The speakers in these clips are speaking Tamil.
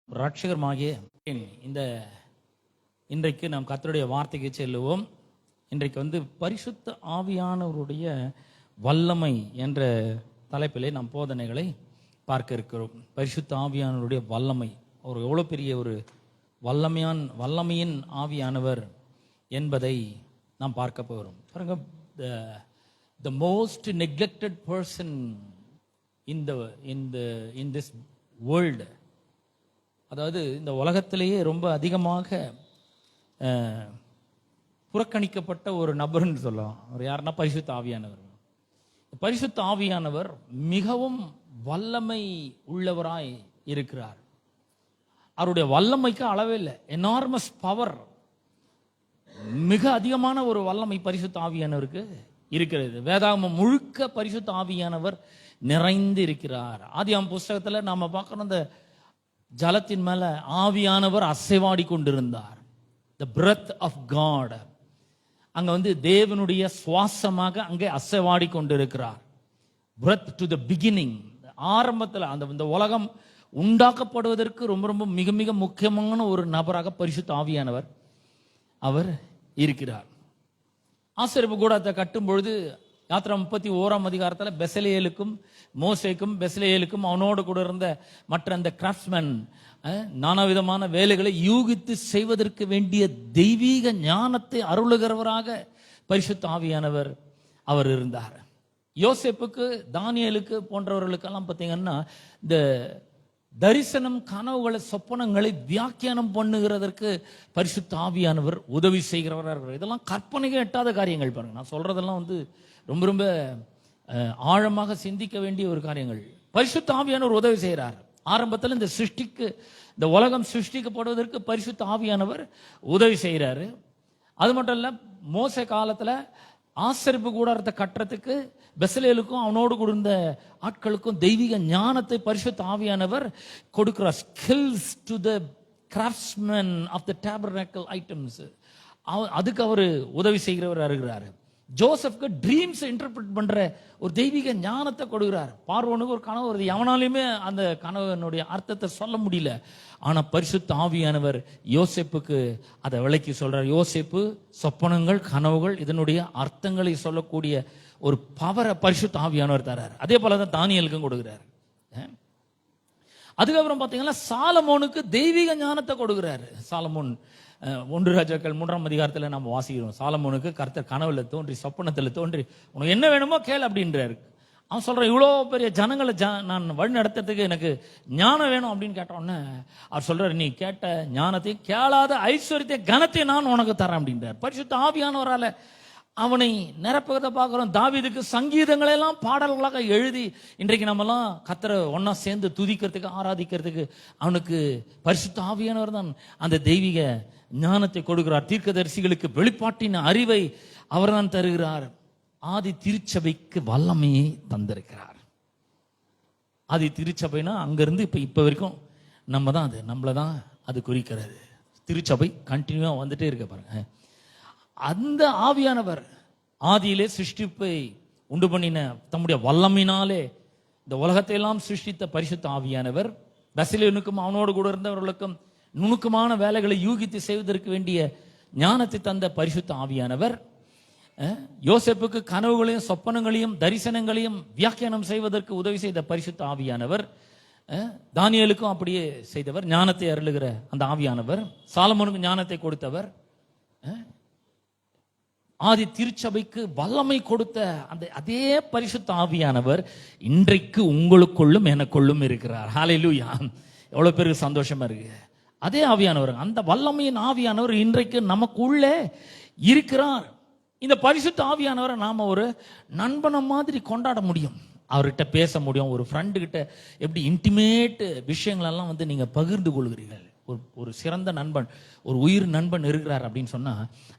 ரட்சகருமாகிய இந்த இன்றைக்கு நாம் கர்த்தருடைய வார்த்தைக்கு செல்லுவோம். இன்றைக்கு பரிசுத்த ஆவியானவருடைய வல்லமை என்ற தலைப்பிலே நாம் போதனைகளை பார்க்க இருக்கிறோம். பரிசுத்த ஆவியானவருடைய வல்லமை, அவர் எவ்வளோ பெரிய ஒரு வல்லமையின் ஆவியானவர் என்பதை நாம் பார்க்க போகிறோம். பாருங்க, the most neglected person in this world, அதாவது இந்த உலகத்திலேயே ரொம்ப அதிகமாக புறக்கணிக்கப்பட்ட ஒரு நபர்னு சொல்லலாம். அவர் யாருன்னா பரிசுத்த ஆவியானவர். பரிசுத்த ஆவியானவர் மிகவும் வல்லமை உள்ளவராய் இருக்கிறார். அவருடைய வல்லமைக்கு அளவே இல்லை. எனார்மஸ் பவர், மிக அதிகமான ஒரு வல்லமை பரிசுத்த ஆவியானவருக்கு இருக்கிறது. வேதாகமம் முழுக்க பரிசுத்த ஆவியானவர் நிறைந்து இருக்கிறார். ஆதியாகமம் புஸ்தகத்துல நாம பார்க்கணும், இந்த ஜலத்தின் மேல ஆவியானவர் அசைவாடி கொண்டிருந்தார். the breath of God, அங்க தேவனுடைய சுவாசமாக அங்கே அசைவாடி கொண்டிருக்கிறார். breath to the beginning, ஆரம்பத்தில் அந்த உலகம் உண்டாக்கப்படுவதற்கு ரொம்ப ரொம்ப மிக மிக முக்கியமான ஒரு நபராக பரிசுத்த ஆவியானவர் அவர் இருக்கிறார். ஆசரிப்பு கூடாரத்தை கட்டும் பொழுது யாத்திரா 31ஆம் அதிகாரத்தில் பெசலேலுக்கும் மோசேக்கும் பெசலேலுக்கும் அவனோடு கூட இருந்த மற்ற அந்த கிராஃப்ட்ஸ்மேன் நானாவிதமான வேலைகளை யூகித்து செய்வதற்கு வேண்டிய தெய்வீக ஞானத்தை அருளுகிறவராக பரிசுத்த ஆவியானவர் அவர் இருந்தார். யோசேப்புக்கு, தானியேலுக்கு போன்றவர்களுக்கெல்லாம் பார்த்தீங்கன்னா இந்த தரிசனம், கனவுகளை, சொப்பனங்களை வியாக்கியானம் பண்ணுகிறதற்கு பரிசுத்த ஆவியானவர் உதவி செய்கிறவராக இருக்கிறார். இதெல்லாம் கற்பனைக்கு எட்டாத காரியங்கள். பாருங்க, நான் சொல்றதெல்லாம் ரொம்ப ரொம்ப ஆழமாக சிந்திக்க வேண்டிய ஒரு காரியங்கள். பரிசுத்த ஆவியானவர் உதவி செய்கிறார். ஆரம்பத்தில் இந்த உலகம் சிருஷ்டிக்கப்படுவதற்கு பரிசுத்த ஆவியானவர் உதவி செய்கிறாரு. அது மட்டும் இல்ல, மோசே காலத்துல ஆசரிப்பு கூடாரத்தை கட்டுறதுக்கு பெசலேலுக்கும் அவனோடு கூட இருந்த ஆட்களுக்கும் தெய்வீக ஞானத்தை பரிசுத்த ஆவியானவர் கொடுக்கிறார். Skills to the craftsman of the tabernacle items, அதுக்கு அவர் உதவி செய்கிறவர் இருக்கிறார். ஜோசப்க்கு ட்ரீம்ஸ் இன்டர்பிரட் பண்ற ஒரு தெய்வீக ஞானத்தை கொடுக்கிறார். பார்வோனுக்கு ஒரு கனவு வருது, எவனாலுமே அந்த கனவனுடைய அர்த்தத்தை சொல்ல முடியல. ஆனா பரிசுத்த ஆவியானவர் யோசேப்புக்கு அதை விளக்கி சொல்றார். யோசேப்பு சொப்பனங்கள், கனவுகள், இதனுடைய அர்த்தங்களை சொல்லக்கூடிய ஒரு பவரை பரிசுத்த ஆவியானவர் தரார். அதே போலதான் தானியேலுக்கும் கொடுக்கிறார். அதுக்கப்புறம் பாத்தீங்கன்னா சாலமோனுக்கு தெய்வீக ஞானத்தை கொடுக்கிறாரு. சாலமோன் 1 ராஜாக்கள் 3ஆம் அதிகாரத்தில் நம்ம வாசிக்கிறோம். சாலமோனுக்கு கர்த்தர் கனவுல தோன்றி, சொப்பனத்துல தோன்றி, உனக்கு என்ன வேணுமோ கேள் அப்படின்றாரு. அவன் சொல்றான், இவ்வளோ பெரிய ஜனங்களை நான் வழி நடத்துறதுக்கு எனக்கு ஞானம் வேணும் அப்படின்னு கேட்டோன்னே அவர் சொல்றாரு, நீ கேட்ட ஞானத்தையும் கேளாத ஐஸ்வர்யத்தை கனத்தையும் நான் உனக்கு தரேன் அப்படின்றார். பரிசுத்த ஆவியானவரால அவனை நிரப்புவதை பார்க்கிறோம். தாவீதுக்கு சங்கீதங்களை எல்லாம் பாடல்களாக எழுதி இன்றைக்கு நம்மெல்லாம் கர்த்தரை ஒன்னா சேர்ந்து துதிக்கிறதுக்கு, ஆராதிக்கிறதுக்கு அவனுக்கு பரிசுத்த ஆவியானவர் தான் அந்த தெய்வீக ஞானத்தை கொடுக்கிறார். தீர்க்கதரிசிகளுக்கு வெளிப்பாட்டின் அறிவை அவர் தான் தருகிறார். ஆதி திருச்சபைக்கு வல்லமையை தந்திருக்கிறார். ஆதி திருச்சபைனா அங்கிருந்து இப்ப வரைக்கும் நம்மளதான் அது குறிக்கிறது. திருச்சபை கண்டினியூவா வந்துட்டே இருக்க பாருங்க. அந்த ஆவியானவர் ஆதியிலே சிருஷ்டிப்பை உண்டு பண்ணின தம்முடைய வல்லமையினாலே இந்த உலகத்தை எல்லாம் சிருஷ்டித்த பரிசுத்த ஆவியானவர் பெசலேலுக்கும் அவனோடு கூட இருந்தவர்களுக்கும் நுணுக்கமான வேலைகளை யூகித்து செய்வதற்கு வேண்டிய ஞானத்தை தந்த பரிசுத்த ஆவியானவர் யோசேப்புக்கு கனவுகளையும் சொப்பனங்களையும் தரிசனங்களையும் வியாக்கியானம் செய்வதற்கு உதவி செய்த பரிசுத்த ஆவியானவர் தானியேலுக்கும் அப்படியே செய்தவர். ஞானத்தை அருளுகிற அந்த ஆவியானவர் சாலமோனுக்கு ஞானத்தை கொடுத்தவர். ஆதி திருச்சபைக்கு வல்லமை கொடுத்த அதே பரிசுத்த ஆவியானவர் இன்றைக்கு உங்களுக்குள்ளும் எனக்குள்ளும் இருக்கிறார். ஹல்லேலூயா! எவ்வளவு பேருக்கு சந்தோஷமா இருக்கு. அதே ஆவியானவர், அந்த வல்லமையின் ஆவியானவர் இன்றைக்கு நமக்குள்ளே இருக்கிறார். இந்த பரிசுத்த ஆவியானவரை நாம ஒரு நண்பனை மாதிரி கொண்டாட முடியும். அவர்கிட்ட பேச முடியும். ஒரு ஃப்ரெண்டு கிட்ட எப்படி இன்டிமேட் விஷயங்களெல்லாம் நீங்க பகிர்ந்து கொள்கிறீர்கள். ஒரு சிறந்த நண்பன், ஒரு உயிர் நண்பன் இருக்கிறார் அப்படின்னு சொன்னா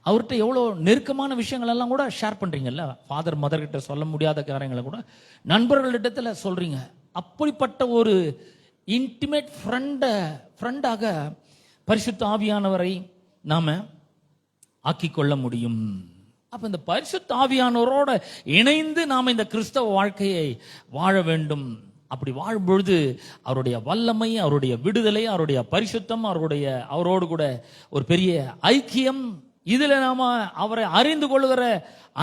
அவர்கிட்ட எவ்வளோ நெருக்கமான விஷயங்கள் எல்லாம் கூட ஷேர் பண்றீங்கல்ல. ஃபாதர் மதர் கிட்ட சொல்ல முடியாத காரியங்களை கூட நண்பர்களிடத்துல சொல்றீங்க. அப்படிப்பட்ட ஒரு இன்டிமேட் ஃப்ரெண்டாக பரிசுத்த ஆவியானவரை நாம ஆக்கி கொள்ள முடியும். அப்ப இந்த பரிசுத்த ஆவியானவரோட இணைந்து நாம இந்த கிறிஸ்தவ வாழ்க்கையை வாழ வேண்டும். அப்படி வாழும்பொழுது அவருடைய வல்லமை, அவருடைய விடுதலை, அவருடைய பரிசுத்தம், அவரோடு கூட ஒரு பெரிய ஐக்கியம், இதுல நாம அவரை அறிந்து கொள்ளுகிற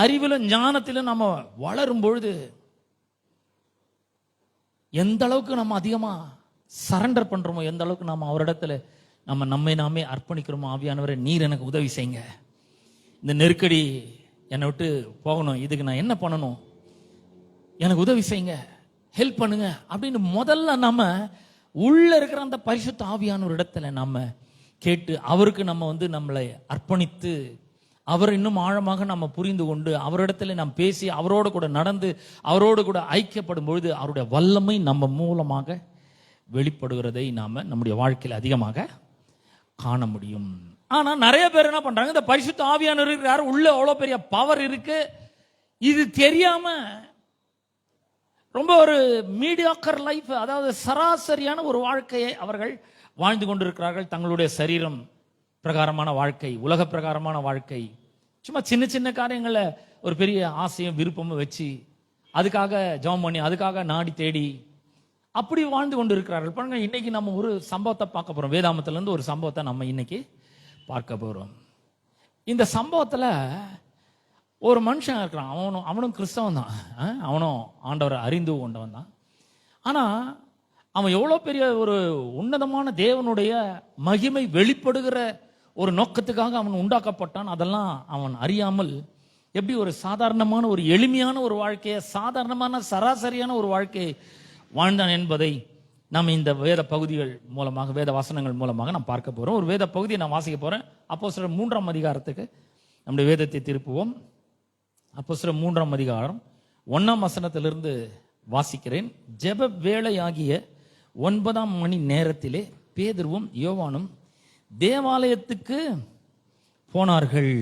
அறிவிலும் ஞானத்திலும் நாம வளரும் பொழுது எந்த அளவுக்கு நம்ம அதிகமா சரண்டர் பண்றோமோ, எந்த அளவுக்கு நாம அவரிடத்துல நம்மை நாமே அர்ப்பணிக்கிறோமோ, ஆவியானவரை நீர் எனக்கு உதவி செய்யுங்க, இந்த நெருக்கடி என்னை விட்டு போகணும், இதுக்கு நான் என்ன பண்ணணும், எனக்கு உதவி செய்யுங்க, ஹெல்ப் பண்ணுங்க அப்படின்னு முதல்ல நம்ம உள்ள இருக்கிற அந்த பரிசுத்த ஆவியான ஒரு இடத்துல நம்ம கேட்டு அவருக்கு நம்ம நம்மளை அர்ப்பணித்து அவரை இன்னும் ஆழமாக நம்ம புரிந்து கொண்டு அவரிடத்துல நாம் பேசி அவரோடு கூட நடந்து அவரோடு கூட ஐக்கியப்படும் பொழுது அவருடைய வல்லமை நம்ம மூலமாக வெளிப்படுகிறதை நாம நம்முடைய வாழ்க்கையில் அதிகமாக காண முடியும். ஆனா நிறைய பேர் என்ன பண்றாங்க, இந்த பரிசுத்த ஆவியானவர் இருக்கிறார், உள்ள அவ்வளவு பெரிய பவர் இருக்கு, இது தெரியாம ரொம்ப ஒரு மீடியாக்கர் லைஃப், அதாவது சராசரியான ஒரு வாழ்க்கையை அவர்கள் வாழ்ந்து கொண்டிருக்கிறார்கள். தங்களுடைய சரீரம் பிரகாரமான வாழ்க்கை, உலக பிரகாரமான வாழ்க்கை, சும்மா சின்ன சின்ன காரியங்களை ஒரு பெரிய ஆசையும் விருப்பமும் வச்சு அதுக்காக ஜெபம் பண்ணி அதுக்காக நாடி தேடி அப்படி வாழ்ந்து கொண்டு இருக்கிறார்கள். பாருங்க, இன்னைக்கு நம்ம ஒரு சம்பவத்தை பார்க்க போறோம். வேதாமத்துல இருந்து ஒரு சம்பவத்தை நம்ம இன்னைக்கு பார்க்க போறோம். இந்த சம்பவத்துல ஒரு மனுஷன் இருக்கிறான், அவனும் கிறிஸ்தவன் தான், அவனும் ஆண்டவரை அறிந்து கொண்டவன் தான். ஆனா அவன் எவ்வளவு பெரிய ஒரு உன்னதமான தேவனுடைய மகிமை வெளிப்படுகிற ஒரு நோக்கத்துக்காக அவன் உண்டாக்கப்பட்டான், அதெல்லாம் அவன் அறியாமல் எப்படி ஒரு சாதாரணமான ஒரு எளிமையான ஒரு வாழ்க்கையை, சாதாரணமான சராசரியான ஒரு வாழ்க்கையை வாழ்ந்தான் என்பதை நம்ம இந்த வேத பகுதிகள் மூலமாக, வேத வசனங்கள் மூலமாக நாம் பார்க்க போறோம். ஒரு வேத பகுதியை நான் வாசிக்க போறேன். அப்போஸ்தலர் 3ஆம் அதிகாரத்துக்கு நம்முடைய வேதத்தை திருப்புவோம். அப்போஸ்தலர் 3ஆம் அதிகாரம் 1ஆம் வசனத்திலிருந்து வாசிக்கிறேன். ஜெப வேளையாகிய 9ஆம் மணி நேரத்திலே பேதுருவும் யோவானும் தேவாலயத்துக்கு போனார்கள்.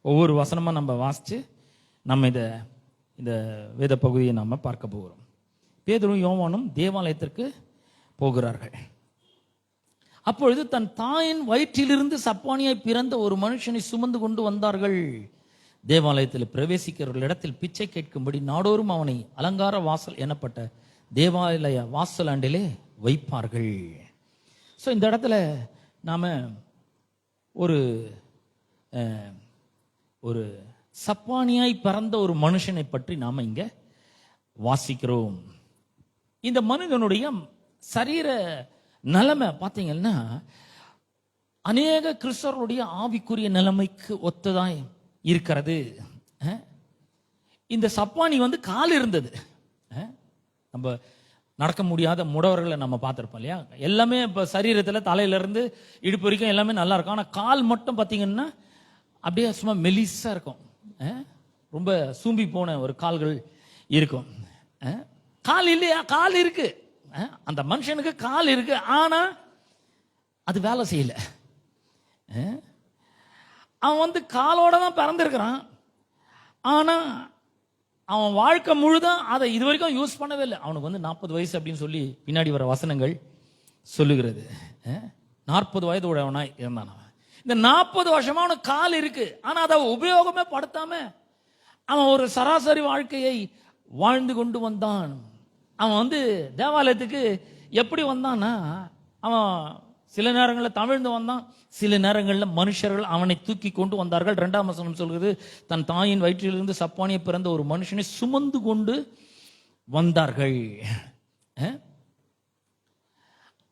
ஒவ்வொரு வசனமா நம்ம வாசிச்சு நம்ம இந்த வேத பகுதியை நாம பார்க்க போகிறோம். பேதுருவும் யோவானும் தேவாலயத்திற்கு போகிறார்கள். அப்பொழுது தன் தாயின் வயிற்றிலிருந்து சப்பானியாய் பிறந்த ஒரு மனுஷனை சுமந்து கொண்டு வந்தார்கள். தேவாலயத்தில் பிரவேசிக்கிறவர்கள் இடத்தில் பிச்சை கேட்கும்படி நாடோறும் அவனை அலங்கார வாசல் எனப்பட்ட தேவாலய வாசலாண்டிலே வைப்பார்கள். ஸோ இந்த இடத்துல நாம ஒரு சப்பானியாய் பிறந்த ஒரு மனுஷனை பற்றி நாம இங்க வாசிக்கிறோம். இந்த மனிதனுடைய சரீர நிலைமை பார்த்தீங்கன்னா அநேக கிறிஸ்தவர்களுடைய ஆவிக்குரிய நிலைமைக்கு ஒத்ததாய் இருக்கிறது. இந்த சப்பானி கால் இருந்தது. நம்ம நடக்க முடியாத முடவர்களை நம்ம பார்த்துருப்போம் இல்லையா, எல்லாமே இப்போ சரீரத்தில் தலையிலிருந்து இடுப்பு வரைக்கும் எல்லாமே நல்லா இருக்கும். ஆனால் கால் மட்டும் பார்த்தீங்கன்னா அப்படியே சும்மா மெலிசா இருக்கும், ரொம்ப சூம்பி போன ஒரு கால்கள் இருக்கும். கால் இல்லையா? கால் இருக்கு, அந்த மனுஷனுக்கு கால் இருக்கு, ஆனா அது வேலை செய்யல. அவன் காலோட தான் பிறந்திருக்கிறான், ஆனா அவன் வாழ்க்கை முழுதான் அதை இது வரைக்கும் யூஸ் பண்ணவே இல்லை. அவனுக்கு 40 வயசு அப்படின்னு சொல்லி பின்னாடி வர வசனங்கள் சொல்லுகிறது. 40 வயது உடையவனாய் இருந்தான் அவன். இந்த 40 வருஷமா அவனுக்கு கால் இருக்கு, ஆனா அதை உபயோகமே படுத்தாம அவன் ஒரு சராசரி வாழ்க்கையை வாழ்ந்து கொண்டு வந்தான். அவன் தேவாலயத்துக்கு எப்படி வந்தான்னா, அவன் சில நேரங்களில் தமிழ்ந்து வந்தான், சில நேரங்களில் மனுஷர்கள் அவனை தூக்கி கொண்டு வந்தார்கள். 2ஆம் வசனம் சொல்கிறது, தன் தாயின் வயிற்றிலிருந்து சப்பானியை பிறந்த ஒரு மனுஷனை சுமந்து கொண்டு வந்தார்கள்.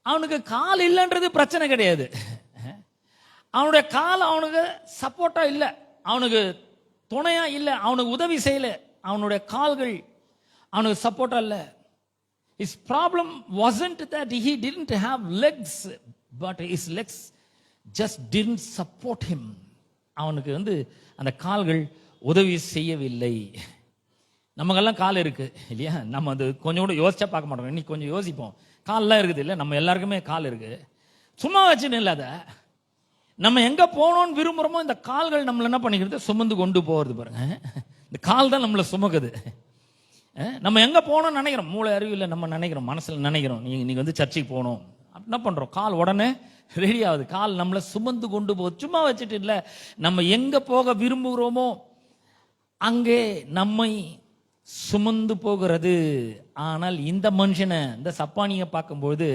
அவனுக்கு கால் இல்லைன்றது பிரச்சனை கிடையாது. அவனுடைய கால் அவனுக்கு சப்போர்ட்டா இல்லை, அவனுக்கு துணையா இல்லை, அவனுக்கு உதவி செய்யல, அவனுடைய கால்கள் அவனுக்கு சப்போர்ட்டா இல்லை. His problem wasn't that he didn't have legs, but his legs just didn't support him. அவனுக்கு அந்த கால்கள் உதவி செய்யவில்லை. நமக்கெல்லாம் கால் இருக்கு இல்லையா, நம்ம கொஞ்சம் கூட யோசிச்சா பார்க்க மாட்டோம். இன்னைக்கு கொஞ்சம் யோசிப்போம், கால்லாம் இருக்குது இல்லை, நம்ம எல்லாருக்குமே கால் இருக்கு. சும்மா வச்சுன்னு இல்லாத நம்ம எங்க போனோம்னு விரும்புறோமோ இந்த கால்கள் நம்மள என்ன பண்ணிக்கிறது, சுமந்து கொண்டு போறது. பாருங்க, இந்த கால் தான் நம்மளை சுமக்குது. நம்ம எங்க போனோம்னு நினைக்கிறோம், மூளை அறிவில் நம்ம நினைக்கிறோம், மனசுல நினைக்கிறோம், நீங்க சர்ச்சைக்கு போகணும், என்ன பண்றோம், கால் உடனே ரெடி ஆகுது, கால் நம்மளை சுமந்து கொண்டு போகுது. சும்மா வச்சுட்டு இல்லை, நம்ம எங்க போக விரும்புகிறோமோ அங்கே நம்மை சுமந்து போகிறது. ஆனால் இந்த மனுஷனை, இந்த சப்பானியை பார்க்கும்போது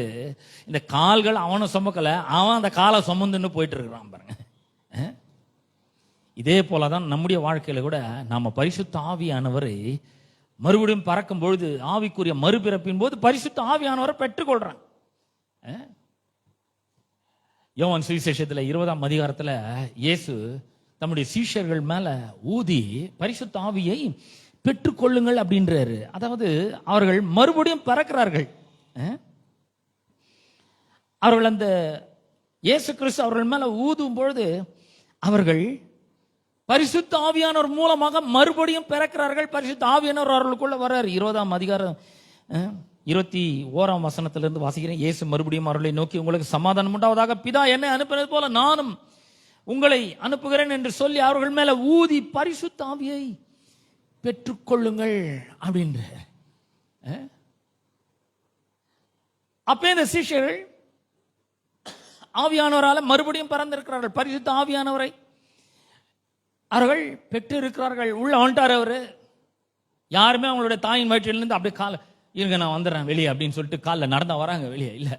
இந்த கால்கள் அவனை சுமக்கல, அவன் அந்த காலை சுமந்துன்னு போயிட்டு இருக்கிறான் பாருங்க. இதே போலதான் நம்முடைய வாழ்க்கையில கூட நாம பரிசுத்த ஆவியானவரை மறுபடியும் பறக்கும் பொழுது, ஆவிக்குரிய மறுபிறப்பின் போது பரிசுத்த ஆவியானவரை பெற்றுக்கொள்றான். யோவான் சுவிசேஷத்துல 20ஆம் அதிகாரத்துல இயேசு தம்முடைய சீஷர்கள் மேல ஊதி பரிசுத்த ஆவியை பெற்றுக்கொள்ளுங்கள் அப்படின்றாரு. அதாவது அவர்கள் மறுபடியும் பிறக்கிறார்கள். அவர்கள் அந்த இயேசு கிறிஸ்து அவர்கள் மேல ஊதும் பொழுது அவர்கள் பரிசுத்த ஆவியானவர் மூலமாக மறுபடியும் பிறக்கிறார்கள். பரிசுத்த ஆவியானவர் அவர்களுக்குள்ள வர்றார். 20ஆம் அதிகாரம் 21ஆம் வசனத்திலிருந்து வாசிக்கிறேன். இயேசு மறுபடியும் அவர்களை நோக்கி, உங்களுக்கு சமாதானம் உண்டாவதாக, பிதா என்னை அனுப்பினது போல நானும் உங்களை அனுப்புகிறேன் என்று சொல்லி அவர்கள் மேல ஊதி பரிசுத்த ஆவியை பெற்றுக்கொள்ளுங்கள் அப்படின்ற. அப்ப இந்த சிஷ்யர்கள் ஆவியானவரால மறுபடியும் பிறந்திருக்கிறார்கள். பரிசுத்த ஆவியானவரை அவர்கள் பெற்று இருக்கிறார்கள். உள்ள வந்துட்டார் அவரு. யாருமே அவங்களுடைய தாயின் வயிற்றிலிருந்து அப்படியே கால இருங்க நான் வந்துடுறேன் வெளியே அப்படின்னு சொல்லிட்டு காலில் நடந்தா வராங்க வெளியே. இல்ல,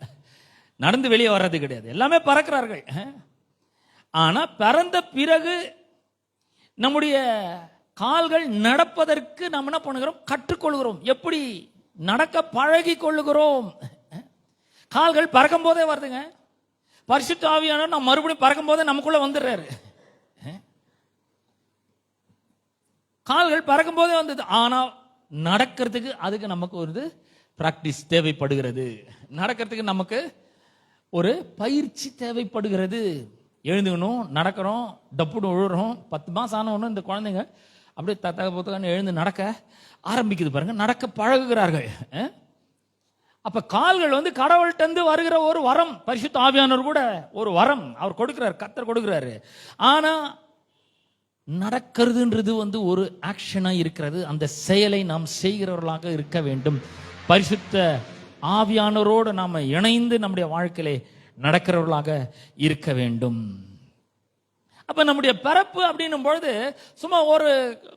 நடந்து வெளியே வர்றது கிடையாது. எல்லாமே பறக்கிறார்கள். ஆனா பிறந்த பிறகு நம்முடைய கால்கள் நடப்பதற்கு நாம் என்ன பண்ணுகிறோம்? கற்றுக்கொள்கிறோம். எப்படி நடக்க பழகி கொள்ளுகிறோம். கால்கள் பறக்கும் போதே வருதுங்க. பரிசுத்த ஆவியானவர் நாம் மறுபடியும் பறக்கும் போதே நமக்குள்ள வந்துடுறாரு. கால்கள் பறக்கும் போதே வந்தது. ஆனா நடக்கிறதுக்கு அதுக்கு நமக்கு ஒரு பிராக்டிஸ் தேவைப்படுகிறது. நடக்கிறதுக்கு நமக்கு ஒரு பயிற்சி தேவைப்படுகிறது. எழுந்துக்கணும், நடக்கிறோம், டப்புன்னு விழுறோம். 10 மாசம் ஆனவொன்னு இந்த குழந்தைங்க அப்படியே புத்தகம் எழுந்து நடக்க ஆரம்பிக்குது பாருங்க. நடக்க பழகுகிறார்கள். அப்ப கால்கள் கடவுள்கிட்ட வருகிற ஒரு வரம். பரிசுத்த ஆவியானவர் கூட ஒரு வரம் அவர் கொடுக்கிறார், கர்த்தர் கொடுக்கிறாரு. ஆனா நடக்கிறதுன்றது ஒரு ஆக்ஷனா இருக்கிறது. அந்த செயலை நாம் செய்கிறவர்களாக இருக்க வேண்டும். பரிசுத்த ஆவியானவரோடு நாம இணைந்து நம்முடைய வாழ்க்கையிலே நடக்கிறவர்களாக இருக்க வேண்டும். அப்ப நம்முடைய பிறப்பு அப்படின்னும் பொழுது சும்மா ஒரு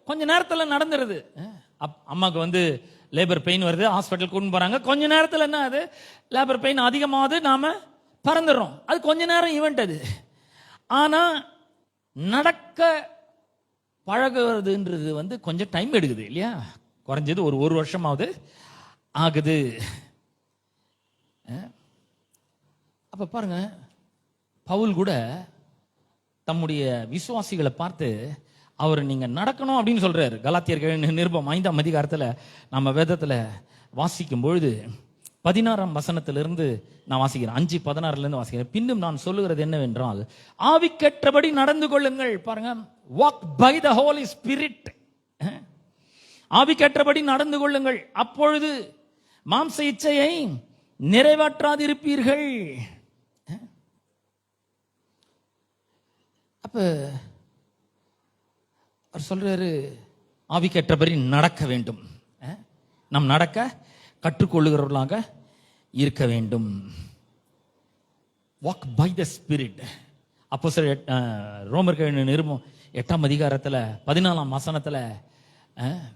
கொஞ்ச நேரத்துல நடந்துருது. அம்மாக்கு லேபர் பெயின் வருது, ஹாஸ்பிட்டல் கூட்டு போறாங்க. கொஞ்ச நேரத்துல என்ன அது லேபர் பெயின் அதிகமாவது, நாம பறந்துடுறோம். அது கொஞ்ச நேரம் ஈவெண்ட் அது. ஆனா நடக்க பழகுறதுன்றது கொஞ்சம் டைம் எடுக்குது இல்லையா? குறைஞ்சது ஒரு வருஷமாவது ஆகுது. அப்ப பாருங்க, பவுல் கூட தம்முடைய விசுவாசிகளை பார்த்து அவர் நீங்க நடக்கணும் அப்படின்னு சொல்றாரு. கலாத்தியர் நிருபம் 5ஆம் அதிகாரத்துல நம்ம வேதத்துல வாசிக்கும் பொழுது 16ஆம் வசனத்திலிருந்து நான் வாசிக்கிறேன். 5:16 வாசிக்கிறேன். பின்னும் நான் சொல்லுகிறது என்னவென்றால், ஆவிக்கேற்றபடி நடந்து கொள்ளுங்கள். பாருங்க, walk by the holy spirit. ஆவிக்கேற்றபடி நடந்து கொள்ளுங்கள், அப்பொழுது மாம்ச இச்சையை நிறைவேற்றாதிருப்பீர்கள். அப்ப அவர் சொல்றாரு, ஆவிக்கேற்றபடி நடக்க வேண்டும். நாம் நடக்க கற்றுக்கொள்ளுகிறவர்களாக இருக்க வேண்டும். Walk by the spirit. அப்போஸ்தலர் ரோமர்கள் நிருபம் 8ஆம் அதிகாரத்துல 14ஆம் வசனத்துல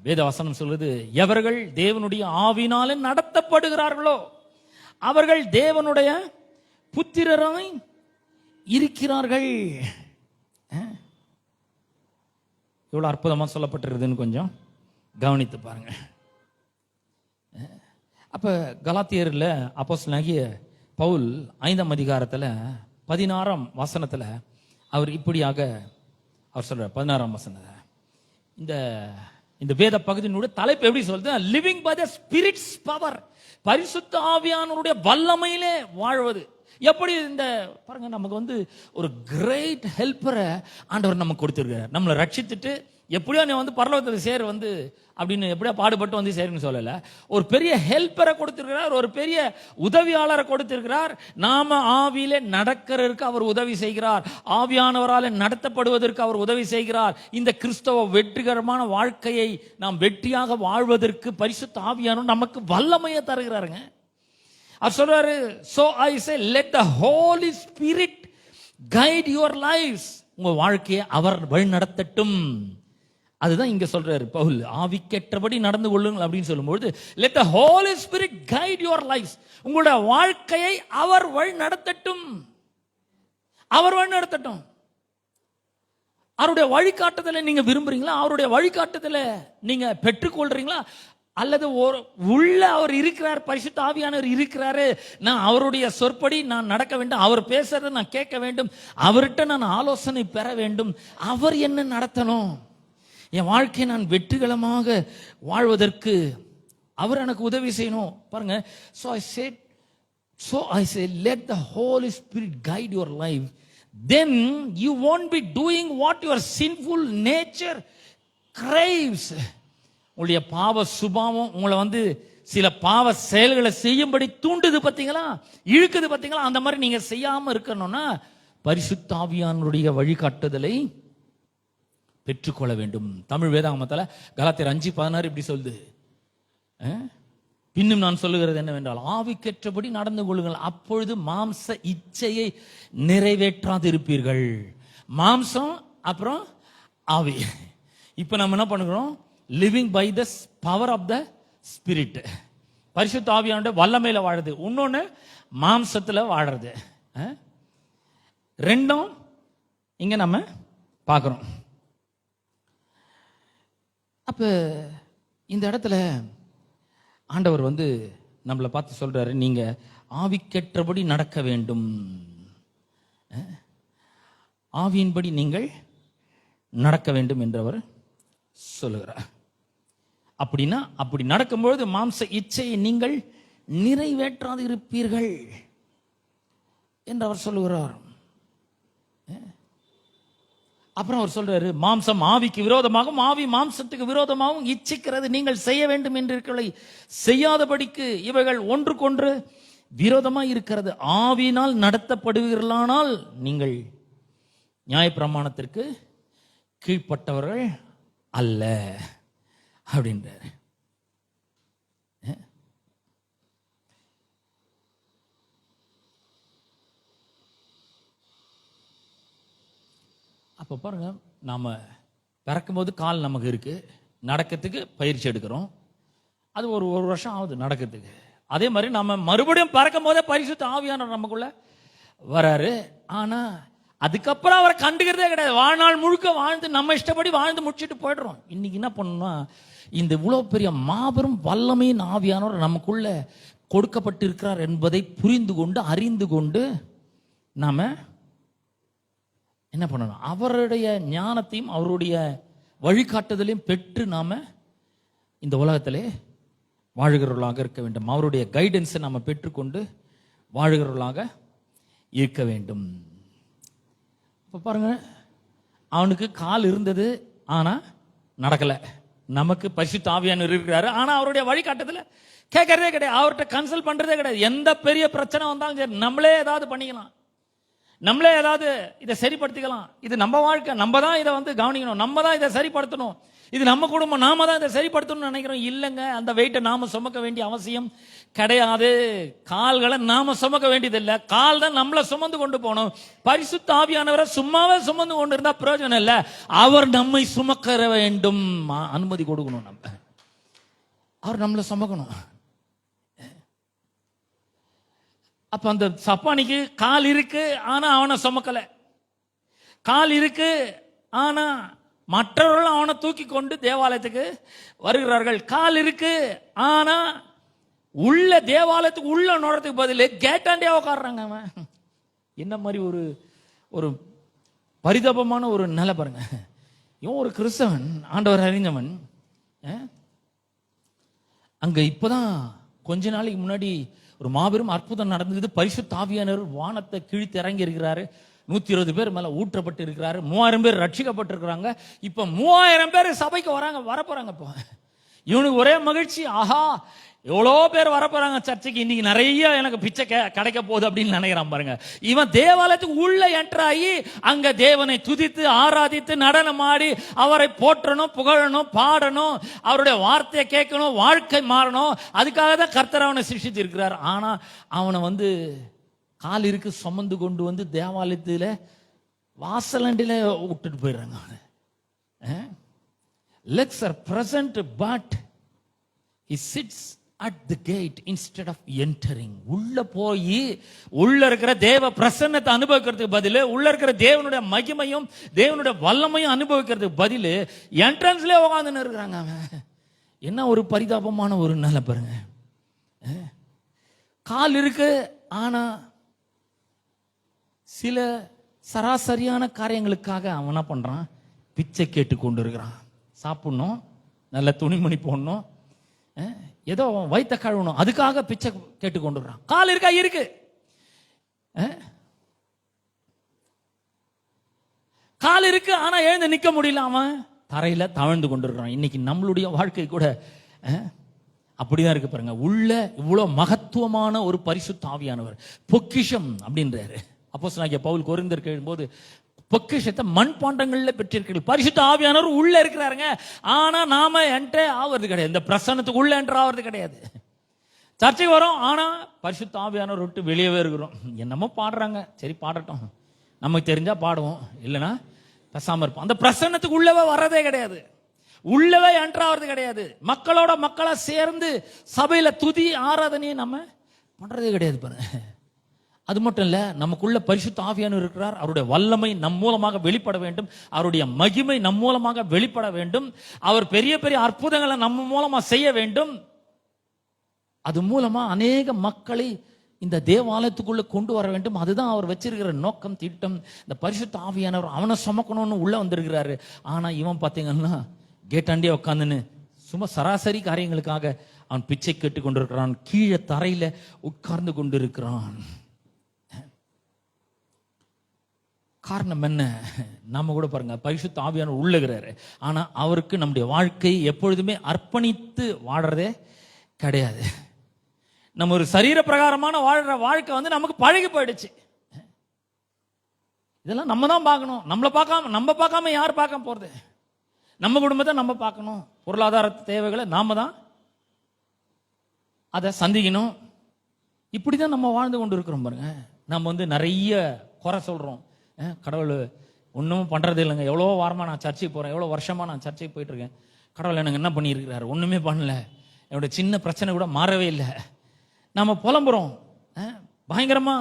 வேத வசனம் சொல்லுது, எவர்கள் தேவனுடைய ஆவினாலே நடத்தப்படுகிறார்களோ அவர்கள் தேவனுடைய புத்திரராய் இருக்கிறார்கள். எவ்வளவு அற்புதமா சொல்லப்பட்டிருக்குதுன்னு கொஞ்சம் கவனித்து பாருங்க. அப்ப கலாத்தியர்ல அப்போஸ்தலனாகிய பவுல் 5ஆம் அதிகாரத்துல 16ஆம் வசனத்துல அவர் இப்படியாக அவர் சொல்றார். 16ஆம் வசனத்துல இந்த வேத பகுதியினுடைய தலைப்பு எப்படி சொல்றது? Living by the spirit's power. பரிசுத்த ஆவியானவருடைய வல்லமையிலே வாழ்வது. எப்படி இந்த பாருங்க, நமக்கு ஒரு கிரேட் ஹெல்ப்பரை ஆண்டவர் நமக்கு கொடுத்திருக்கார். நம்மளை ரட்சித்துட்டு எப்படியோ நீ பரலோகத்தில் சேர் அப்படின்னு எப்படியோ பாடுபட்டு சேருன்னு சொல்லல. ஒரு பெரிய ஹெல்ப்பரை கொடுத்திருக்கிறார், ஒரு பெரிய உதவியாளரை கொடுத்திருக்கிறார். நாம ஆவியிலே நடக்கிறதுக்கு அவர் உதவி செய்கிறார். ஆவியானவரால் நடத்தப்படுவதற்கு அவர் உதவி செய்கிறார். இந்த கிறிஸ்தவ வெற்றிகரமான வாழ்க்கையை நாம் வெற்றியாக வாழ்வதற்கு பரிசுத்த ஆவியானவர் நமக்கு வல்லமையை தருகிறாருங்க. அவர் சொல்றாரு, so I say let the Holy Spirit guide your lives. உங்க வாழ்க்கையை அவர் வழி நடத்தட்டும் அதுதான் இங்க சொல்றாரு பவுல், ஆவிக்கேற்றபடி நடந்து கொள்ளுங்கள் அப்படின்னு சொல்லும்போது, let the Holy Spirit guide your lives. உங்களுடைய வாழ்க்கையை அவர் வழி நடத்தட்டும், அவர் வழி நடத்தட்டும். அவருடைய வழிகாட்டுதலை நீங்க விரும்புறீங்களா? அவருடைய வழிகாட்டுதலை நீங்க பெற்றுக்கொள்றீங்களா? அல்லது உள்ள அவர் இருக்கிறார், பரிசுத்த ஆவியானவர் இருக்கிறாரு, நான் அவருடைய சொற்படி நான் நடக்க வேண்டும், அவர் பேசுறதை நான் கேட்க வேண்டும், அவர்கிட்ட நான் ஆலோசனை பெற வேண்டும், அவர் என்ன நடத்தணும், என் வாழ்க்கையை நான் வெற்றிகரமாக வாழ்வதற்கு அவர் எனக்கு உதவி செய்யணும். பாருங்க, so I say let the Holy Spirit guide your life, then you won't be doing what your sinful nature craves. உங்களுடைய பாவ சுபாவம் உங்களை சில பாவ செயல்களை செய்யும்படி தூண்டுது பார்த்தீங்களா, இழுக்குது பார்த்தீங்களா, அந்த மாதிரி நீங்க செய்யாம இருக்கணும்னா பரிசுத்த ஆவியானவருடைய வழிகாட்டுதலை பெற்றுக்கொள்ள வேண்டும். தமிழ் வேதாகமத்தில் கலாத்தியர் 5:16 இப்படி சொல்லுது, பின்னும் நான் சொல்லுகிறது என்னவென்றால், ஆவிக்கேற்றபடி நடந்து கொள்ளுங்கள், அப்பொழுது மாம்ச இச்சையை நிறைவேற்றாதிருப்பீர்கள். மாம்சம் அப்புறம் ஆவி. இப்ப நம்ம என்ன பண்ணுகிறோம்? Living by the power of the spirit. பரிசுத்த ஆவியானோட வல்லமையில வாழுது, இன்னொன்னு மாம்சத்துல வாழுறது. ரெண்டும் இங்க நம்ம பார்க்கிறோம். அப்ப இந்த இடத்துல ஆண்டவர் நம்மளை பார்த்து சொல்றாரு, நீங்க ஆவிக்கேற்றபடி நடக்க வேண்டும், ஆவியின்படி நீங்கள் நடக்க வேண்டும் என்றவர் சொல்லுகிறார். அப்படின்னா அப்படி நடக்கும்பொழுது மாம்ச இச்சையை நீங்கள் நிறைவேற்றாது இருப்பீர்கள் என்று அவர் சொல்லுகிறார். அப்புறம் அவர் சொல்றாரு, மாம்சம் ஆவிக்கு விரோதமாகவும் ஆவி மாம்சத்துக்கு விரோதமாகவும் இச்சிக்கிறது, நீங்கள் செய்ய வேண்டும் என்று செய்யாதபடிக்கு இவைகள் ஒன்றுக்கொன்று விரோதமாக இருக்கிறது. ஆவியினால் நடத்தப்படுவீர்களானால் நீங்கள் நியாயப்பிரமாணத்திற்கு கீழ்ப்பட்டவர்கள் அல்ல அப்படின்றார். அப்போ பாருங்க, நாம பிறக்கும்போது கால் நமக்கு இருக்கு, நடக்கிறதுக்கு பயிற்சி எடுக்கிறோம், அது ஒரு வருஷம் ஆகுது நடக்கிறதுக்கு. அதே மாதிரி நம்ம மறுபடியும் பிறக்கும் போதே பரிசுத்த ஆவியானவர் நமக்குள்ள வராரு. ஆனா அதுக்கப்புறம் அவரை கண்டுக்கிறதே கிடையாது. வாழ்நாள் முழுக்க வாழ்ந்து நம்ம இஷ்டப்படி வாழ்ந்து முடிச்சுட்டு போயிடுறோம். இன்னைக்கு என்ன பண்ணணும்னா, இந்த இவ்வளவு பெரிய மாபெரும் வல்லமையின் ஆவியானவர் நமக்குள்ள கொடுக்கப்பட்டிருக்கிறார் என்பதை புரிந்து கொண்டு அறிந்து கொண்டு நாம என்ன பண்ணணும்? அவருடைய ஞானத்தையும் அவருடைய வழிகாட்டுதலையும் பெற்று நாம இந்த உலகத்திலே வாழுகிறவர்களாக இருக்க வேண்டும். அவருடைய கைடன்ஸை நாம பெற்றுக்கொண்டு வாழுகிறவர்களாக இருக்க வேண்டும். இப்போ பாருங்க, அவனுக்கு கால் இருந்தது ஆனா நடக்கல. நமக்கு பரிசுத்த ஆவியானவர் இருக்கிறாரு, ஆனா அவருடைய வழிகாட்டுதல கேட்கறதே கிடையாது, அவர்கிட்ட கன்சல்ட் பண்றதே கிடையாது. எந்த பெரிய பிரச்சனை வந்தாலும் சரி, நம்மளே ஏதாவது பண்ணிக்கலாம், நம்மளே ஏதாவது இதை சரிப்படுத்திக்கலாம். இது நம்ம வாழ்க்கை, நம்ம தான் இதை கவனிக்கணும், நம்ம தான் இதை சரிப்படுத்தணும், இது நம்ம குடும்பம், நாம தான் இதை சரிப்படுத்தணும்னு நினைக்கிறோம். இல்லைங்க, அந்த வெயிட்டை நாம சுமக்க வேண்டிய அவசியம் கிடையாது. கால்களை நாம சுமக்க வேண்டியதில்லை, கால் தான் நம்மளை சுமந்து கொண்டு போகணும். பரிசுத்த ஆவியானவரை சும்மாவே சுமந்து கொண்டு இருந்தா பிரயோஜனம் இல்லை, அவர் நம்மை சுமக்க வேண்டும், அனுமதி கொடுக்கணும். நம்ம அவர் நம்மளை சுமக்கணும். அப்ப அந்த சப்பானிக்கு கால் இருக்கு ஆனா அவனை சுமக்கல, கால் இருக்கு ஆனா மற்றவர்கள் அவனை தூக்கி கொண்டு தேவாலயத்துக்கு வருகிறார்கள். கால் இருக்கு ஆனா உள்ள தேவாலயத்துக்கு உள்ள நுழைறதுக்கு பதில் கேட்டாண்டே உட்காடுறாங்க. அவன் என்ன மாதிரி ஒரு ஒரு பரிதாபமான ஒரு நிலை பாருங்க. இவன் ஒரு கிறிஸ்தவன், ஆண்டவர் அறிஞ்சவன். அங்க இப்பதான் கொஞ்ச நாளைக்கு முன்னாடி ஒரு மாபெரும் அற்புதம் நடந்தது. பரிசுத்த ஆவியானவர் வானத்தை கிழித்து இறங்கி இருக்கிறாரு. 120 பேர் மேல ஊற்றப்பட்டு இருக்கிறாரு. 3000 பேர் ரட்சிக்கப்பட்டு இருக்கிறாங்க. இப்ப 3000 பேர் சபைக்கு வரப்போறாங்க. இப்போ இவனுக்கு ஒரே மகிழ்ச்சி, ஆஹா எவ்வளோ பேர் வரப்போறாங்க சர்ச்சைக்கு, இன்னைக்கு நிறைய எனக்கு பிச்சை கிடைக்க போகுது அப்படின்னு நினைக்கிறான் பாருங்க. இவன் தேவாலயத்துக்கு உள்ள என்டர் ஆகி அங்க தேவனை துதித்து ஆராதித்து நடனம் ஆடி அவரை போற்றணும், புகழணும், பாடணும், அவருடைய வார்த்தையை கேட்கணும், வாழ்க்கை மாறணும். அதுக்காக தான் கர்த்தர் அவனை சிருஷ்டித்து இருக்கிறார். ஆனா அவனை கால் இருக்கு சுமந்து கொண்டு தேவாலயத்தில் வாசலண்டில விட்டுட்டு போயிடுறாங்க. அவனை legs are present, but he sits at the gate instead of entering. உள்ள போய் உள்ள இருக்கிற தேவ பிரசன்னத்தை அனுபவிக்கிறதுக்கு பதில், உள்ள இருக்கிற தேவனுடைய மகிமையும் தேவனுடைய வல்லமையும் அனுபவிக்கிறதுக்கு பதில் என்ட்ரன்ஸ்ல உட்கார்ந்துன்னு இருக்கிறாங்க. என்ன ஒரு பரிதாபமான ஒரு நிலை பாருங்க. கால் இருக்கு, ஆனா சில சராசரியான காரியங்களுக்காக அவன் என்ன பண்றான்? பிச்சை கேட்டு கொண்டு இருக்கிறான். சாப்பிடணும், நல்ல துணிமணி போடணும், ஏதோ வயிற்ற கழுவணும், அதுக்காக பிச்சை கேட்டு கொண்டு வர்றான். கால் இருக்கா? இருக்கு. கால் இருக்கு, ஆனா எழுந்து நிக்க முடியல. அவன் தரையில தவழ்ந்து கொண்டு இருக்கிறான். இன்னைக்கு நம்மளுடைய வாழ்க்கை கூட அப்படிதான் இருக்கு பாருங்க. உள்ள இவ்வளவு மகத்துவமான ஒரு பரிசுத்த ஆவியானவர், பொக்கிஷம் அப்படின்றாரு அப்போஸ்தலனாகிய பவுல் கொரிந்தியருக்கு எழுதும்போது, பொக்கிஷத்தை மண்பாண்டங்கள்ல பெற்றிருக்கிறீர்கள். பரிசுத்த ஆவியானவர் உள்ள இருக்கிறாருங்க, ஆனா நாம என்ட்ரே ஆவது கிடையாது. இந்த பிரசன்னத்துக்கு உள்ள என்ட்ரு ஆவது கிடையாது. சர்ச்சைக்கு வரோம், ஆனா பரிசுத்த ஆவியானவர் விட்டு வெளியவே இருக்கிறோம். என்னமோ பாடுறாங்க, சரி பாடட்டும், நமக்கு தெரிஞ்சா பாடுவோம், இல்லைன்னா பேசாம இருப்போம். அந்த பிரசன்னத்துக்கு உள்ளவே வர்றதே கிடையாது, உள்ளவே என்ட்ராவது கிடையாது. மக்களோட மக்களா சேர்ந்து சபையில துதி ஆராதனையை நம்ம பண்றதே கிடையாது பாருங்க. அது மட்டும் இல்ல, நமக்குள்ள பரிசுத்த ஆவியானவர் இருக்கிறார். அவருடைய வல்லமை நம் மூலமாக வெளிப்பட வேண்டும், அவருடைய மகிமை நம் மூலமாக வெளிப்பட வேண்டும், அவர் பெரிய பெரிய அற்புதங்களை நம்ம மூலமா செய்ய வேண்டும். அது மூலமா அநேக மக்களை இந்த தேவாலயத்துக்குள்ள கொண்டு வர வேண்டும். அதுதான் அவர் வச்சிருக்கிற நோக்கம், திட்டம். இந்த பரிசுத்த ஆவியானவர் அவனை சுமக்கணும்னு உள்ள வந்திருக்கிறாரு. ஆனா இவன் பாத்தீங்கன்னா கேட்டாண்டியே உட்காந்துன்னு சும்மா சராசரி காரியங்களுக்காக அவன் பிச்சை கேட்டு கொண்டிருக்கிறான். கீழே தரையில உட்கார்ந்து கொண்டிருக்கிறான். காரணம் என்ன? நாம கூட பாருங்க, பரிசுத்த ஆவியானவர் உள்ளகிறாரு, ஆனா அவருக்கு நம்முடைய வாழ்க்கை எப்பொழுதுமே அர்ப்பணித்து வாழறதே கிடையாது. நம்ம ஒரு சரீர பிரகாரமான வாழ்ற வாழ்க்கை நமக்கு பழகி போயிடுச்சு. இதெல்லாம் நம்ம தான் பார்க்கணும். நம்ம பார்க்காம யார் பார்க்க போறது? நம்ம குடும்பத்தை நம்ம பார்க்கணும், பொருளாதார தேவைகளை நாம தான் அதை சந்திக்கணும். இப்படிதான் நம்ம வாழ்ந்து கொண்டு இருக்கிறோம் பாருங்க. நம்ம நிறைய குறை சொல்றோம். கடவுள் ஒன்றும் பண்றது இல்லைங்க, எவ்வளோ வாரமா நான் சர்ச்சைக்கு போறேன், எவ்வளோ வருஷமா நான் சர்ச்சைக்கு போயிட்டு இருக்கேன், கடவுள் எனக்கு என்ன பண்ணியிருக்கிறாரு? ஒண்ணுமே பண்ணல, என்னோட சின்ன பிரச்சனை கூட மாறவே இல்லை. நம்ம புலம்புறோம், பயங்கரமா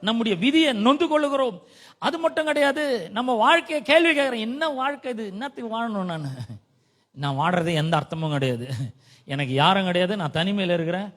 நம்முடைய விதியை நொந்து கொள்ளுகிறோம். அது மட்டும் கிடையாது, நம்ம வாழ்க்கையை கேள்வி கேட்கிறேன், என்ன வாழ்க்கை இது? என்னத்துக்கு வாழணும்? நான் வாடுறது எந்த அர்த்தமும் கிடையாது, எனக்கு யாரும் கிடையாது, நான் தனிமையில் இருக்கிறேன்,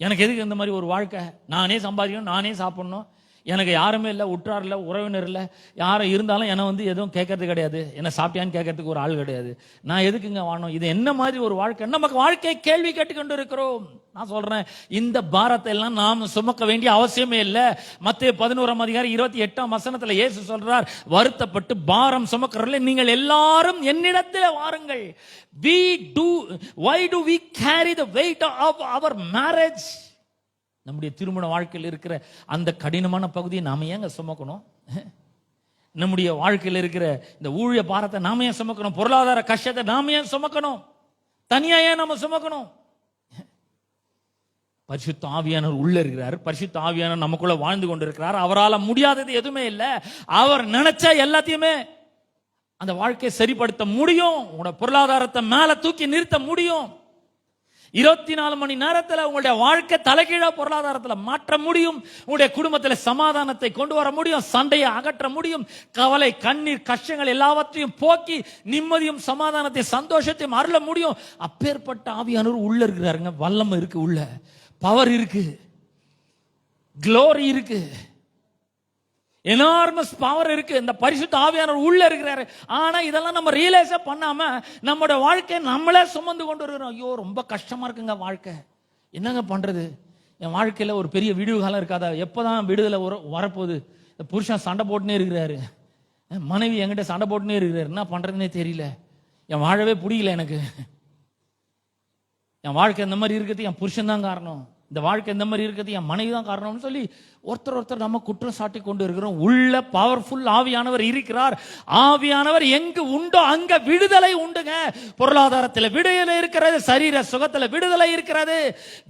எனக்கு எதுக்கு இந்த மாதிரி ஒரு வாழ்க்கை? நானே சம்பாதிக்கணும், நானே சாப்பிடணும், எனக்கு யாருமே இல்லை, உற்றார் இல்லை, உறவினர் இல்லை, யாரும் இருந்தாலும் என்னை எதுவும் கேட்கறது கிடையாது, என்ன சாப்பிட்டியான்னு கேட்கறதுக்கு ஒரு ஆள் கிடையாது, நான் எதுக்குங்க வாழணும்? இது என்ன மாதிரி ஒரு வாழ்க்கை? நமக்கு வாழ்க்கையை கேள்வி கேட்டுக்கொண்டு இருக்கிறோம். நான் சொல்றேன், இந்த பாரத்தை எல்லாம் நாம் சுமக்க வேண்டிய அவசியமே இல்லை. மத்தேயு 11:28 இயேசு சொல்றார், வருத்தப்பட்டு பாரம் சுமக்கிறவர்களே நீங்கள் எல்லாரும் என்னிடத்தில் வாருங்கள். Why do we carry the weight of our marriage? நம்முடைய திருமண வாழ்க்கையில் இருக்கிற அந்த கடினமான பகுதியை நாம ஏங்க சுமக்கணும்? நம்முடைய வாழ்க்கையில் இருக்கிற இந்த ஊழிய பாரத்தை நாம ஏன் சுமக்கணும்? பொருளாதார கஷ்டத்தை நாம ஏன் சுமக்கணும்? தனியா ஏன் நம்ம சுமக்கணும்? பரிசுத்த ஆவியானவர் உள்ள இருக்கிறார், பரிசுத்த ஆவியானவர் நமக்குள்ள வாழ்ந்து கொண்டிருக்கிறார். அவரால் முடியாதது எதுவுமே இல்லை. அவர் நினைச்சா எல்லாத்தையுமே அந்த வாழ்க்கையை சரிப்படுத்த முடியும். உங்களோட பொருளாதாரத்தை மேல தூக்கி நிறுத்த முடியும். 24 மணி நேரத்தில் உங்களுடைய வாழ்க்கை தலைகீழா பொருளாதாரத்தில் மாற்ற முடியும். உங்களுடைய குடும்பத்தில் சமாதானத்தை கொண்டு வர முடியும், சண்டையை அகற்ற முடியும், கவலை, கண்ணீர், கஷ்டங்கள் எல்லாவற்றையும் போக்கி நிம்மதியும் சமாதானத்தையும் சந்தோஷத்தையும் அருள முடியும். அப்பேற்பட்ட ஆவியானவர் உள்ள இருக்கிறாருங்க. வல்லமை இருக்கு, உள்ள பவர் இருக்கு, க்ளோரி இருக்கு, எனார்மஸ் பவர் இருக்கு. இந்த பரிசுத்த ஆவியானவர் உள்ள இருக்கிறாரு. ஆனா இதெல்லாம் நம்ம ரியலைஸ் பண்ணாம நம்மளோட வாழ்க்கை நம்மளே சுமந்து கொண்டு இருக்கிறோம். ஐயோ ரொம்ப கஷ்டமா இருக்குங்க வாழ்க்கை, என்னங்க பண்றது? என் வாழ்க்கையில ஒரு பெரிய விடுவு காலம் இருக்காதா? எப்பதான் விடுதலை வரப்போகுது? இந்த புருஷன் சண்டை போட்டுனே இருக்கிறாரு, மனைவி என்கிட்ட சண்டை போட்டுனே இருக்கிறாரு, என்ன பண்றதுன்னே தெரியல, என் வாழவே பிடிக்கல, எனக்கு என் வாழ்க்கை இந்த மாதிரி இருக்கிறது என் புருஷன் தான் காரணம், இந்த வாழ்க்கை இந்த மாதிரி இருக்கிறது என் மனைவி தான் காரணம்னு சொல்லி ஒருத்தர் நம்ம குற்றம் சாட்டி கொண்டு இருக்கிறோம். உள்ள பவர்ஃபுல் ஆவியானவர் இருக்கிறார். ஆவியானவர் எங்கு உண்டோ அங்க விடுதலை உண்டுங்க. பொருளாதாரத்தில் விடுதலை இருக்கிறது, சரீர சுகத்தில் விடுதலை இருக்கிறது,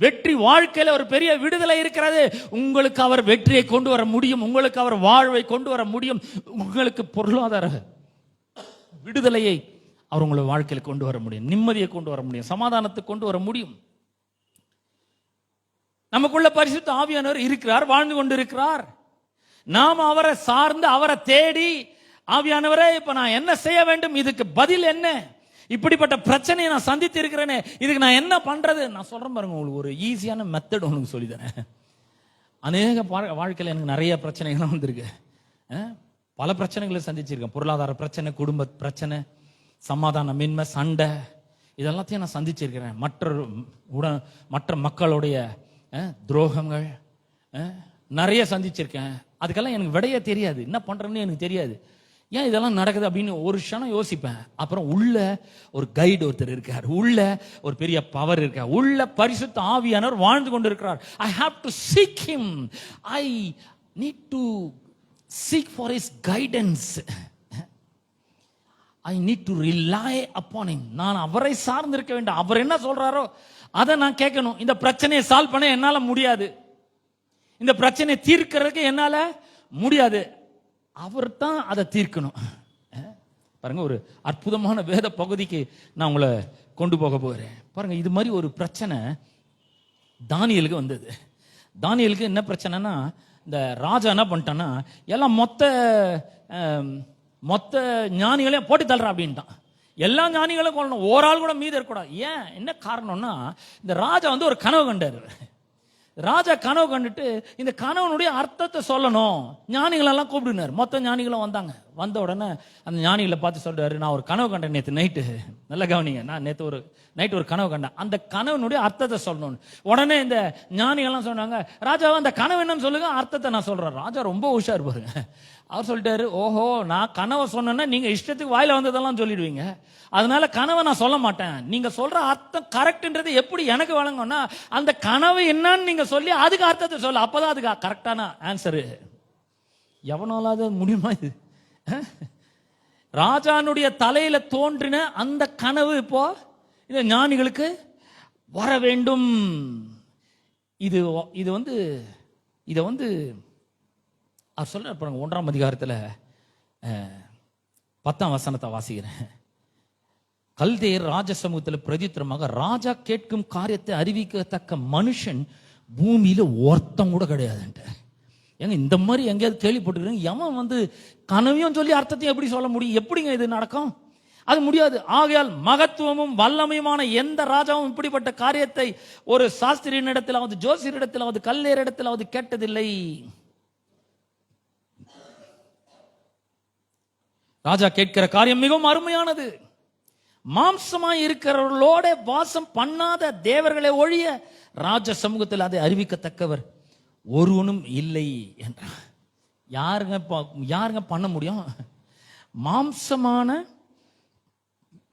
வெற்றி வாழ்க்கையில ஒரு பெரிய விடுதலை இருக்கிறது. உங்களுக்கு அவர் வெற்றியை கொண்டு வர முடியும், உங்களுக்கு அவர் வாழ்வை கொண்டு வர முடியும், உங்களுக்கு பொருளாதார விடுதலையை அவர் உங்களை வாழ்க்கையில கொண்டு வர முடியும், நிம்மதியை கொண்டு வர முடியும், சமாதானத்தை கொண்டு வர முடியும். நமக்குள்ள பரிசுத்த ஆவியானவர் இருக்கிறார், வாழ்ந்து கொண்டு இருக்கிறார். நாம் அவரை சார்ந்து அவரை தேடி, ஆவியானவரே இப்ப நான் என்ன செய்ய வேண்டும், இதுக்கு பதில் என்ன, இப்படிப்பட்ட பிரச்சனையை நான் சந்தித்து இருக்கிறேனே, இதுக்கு நான் என்ன பண்றது. நான் சொல்றேன் பாருங்க, உங்களுக்கு ஒரு ஈஸியான மெத்தட் உங்களுக்கு சொல்லித்தரேன். அநேக வாழ்க்கையில் எனக்கு நிறைய பிரச்சனைகள் வந்திருக்கு, பல பிரச்சனைகளை சந்திச்சிருக்கேன். பொருளாதார பிரச்சனை, குடும்ப பிரச்சனை, சமாதானமின்மை, சண்டை, இதெல்லாத்தையும் நான் சந்திச்சிருக்கிறேன். மற்ற மக்களுடைய துரோகங்கள் நிறைய சந்திச்சிருக்கேன். அதுக்கெல்லாம் எனக்கு விடையே தெரியாது, என்ன பண்றேன்னு எனக்கு தெரியாது. ஏன் இதெல்லாம் நடக்குது அப்படின்னு ஒரு க்ஷணம் யோசிப்பேன். அப்புறம் உள்ள ஒரு கைடு ஒருத்தர் இருக்கார், உள்ள ஒரு பெரிய பவர் இருக்கார், உள்ள பரிசுத்த ஆவியானவர் வாழ்ந்து கொண்டு இருக்கிறார். I have to seek him, I need to seek for his guidance, I need to rely upon him. நான் அவரை சார்ந்து இருக்க வேண்டும். அவர் என்ன சொல்றாரோ அதை நான் கேட்கணும். இந்த பிரச்சனையை சால்வ் பண்ண என்னால முடியாது, இந்த பிரச்சனையை தீர்க்கிறதுக்கு என்னால முடியாது, அவர் தான் அதை தீர்க்கணும். பாருங்க, ஒரு அற்புதமான வேத பகுதிக்கு நான் உங்களை கொண்டு போக போகிறேன். பாருங்க, இது மாதிரி ஒரு பிரச்சனை தானியேலுக்கு வந்தது. தானியேலுக்கு என்ன பிரச்சனைனா, இந்த ராஜா என்ன பண்ணிட்டான்னா, எல்லாம் மொத்த ஞானிகளையும் போட்டு தள்ளுறா அப்படின்ட்டான். எல்லா ஞானிகளும் கொள்ளணும், ஓராள் கூட மீது இருக்கக்கூடாது. ஏன், என்ன காரணம்னா, இந்த ராஜா வந்து ஒரு கனவு கண்டாரு. ராஜா கனவு கண்டுட்டு இந்த கனவனுடைய அர்த்தத்தை சொல்லணும். ஞானிகள் எல்லாம் கூப்பிடுனார். மொத்த ஞானிகளும் வந்தாங்க. வந்த உடனே அந்த ஞானிகளை பார்த்து சொல்றாரு, நான் ஒரு கனவு கண்டேன் நேற்று நைட்டு. நல்ல கவனிங்க, நான் நேற்று ஒரு கனவு கண்டேன், அந்த கனவனுடைய அர்த்தத்தை சொல்லணும். உடனே இந்த ஞானிகள்லாம் சொன்னாங்க, ராஜாவா அந்த கனவு என்னன்னு சொல்லுங்க, அர்த்தத்தை நான் சொல்றேன். ராஜா ரொம்ப உஷார் பாருங்க. அவர் சொல்லிட்டாரு, ஓஹோ, நான் கனவை சொன்னேன்னா நீங்க இஷ்டத்துக்கு வாயில வந்ததெல்லாம் சொல்லிடுவீங்க, அதனால கனவை நான் சொல்ல மாட்டேன். நீங்க சொல்ற அர்த்தம் கரெக்ட்ன்றது எப்படி எனக்கு வழங்கும்னா, அந்த கனவு என்னன்னு நீங்க சொல்லி அதுக்கு அர்த்தத்தை சொல்ல, அப்பதான் அதுக்கு கரெக்டான ஆன்சரு. எவனால முடியுமா இது? ராஜானுடைய தலையில தோன்றின அந்த கனவு இப்போ இந்த ஞானிகளுக்கு வர வேண்டும். இதை வந்து அவர் சொல்ற 1ஆம் அதிகாரத்தில் 10ஆம் வசனத்தை வாசிக்கிறேன். கல்தேயர் ராஜ சமூகத்தில் பிரதித்திரமாக, ராஜா கேட்கும் காரியத்தை அறிவிக்கத்தக்க மனுஷன் பூமியில ஒருத்தம் கூட கிடையாதுன்ட்டு. ஏங்க, இந்த மாதிரி எங்கேயாவது கேள்விப்பட்டுக்கிறீங்க? எவன் வந்து கனவையும் சொல்லி அர்த்தத்தையும் எப்படி சொல்ல முடியும்? எப்படிங்க இது நடக்கும்? அது முடியாது. ஆகையால் மகத்துவமும் வல்லமையுமான எந்த ராஜாவும் இப்படிப்பட்ட காரியத்தை ஒரு சாஸ்திரியின் இடத்திலாவது, ஜோசியர் இடத்திலாவது, கல்லேயர் இடத்திலாவது கேட்டதில்லை. ராஜா கேட்கிற காரியம் மிகவும் அருமையானது. மாம்சமாய் இருக்கிறவர்களோட வாசம் பண்ணாத தேவர்களை ஒழிய ராஜ சமூகத்தில் அதை அறிவிக்கத்தக்கவர் ஒருவனும் இல்லை என்றார். யாருங்க பண்ண முடியும்?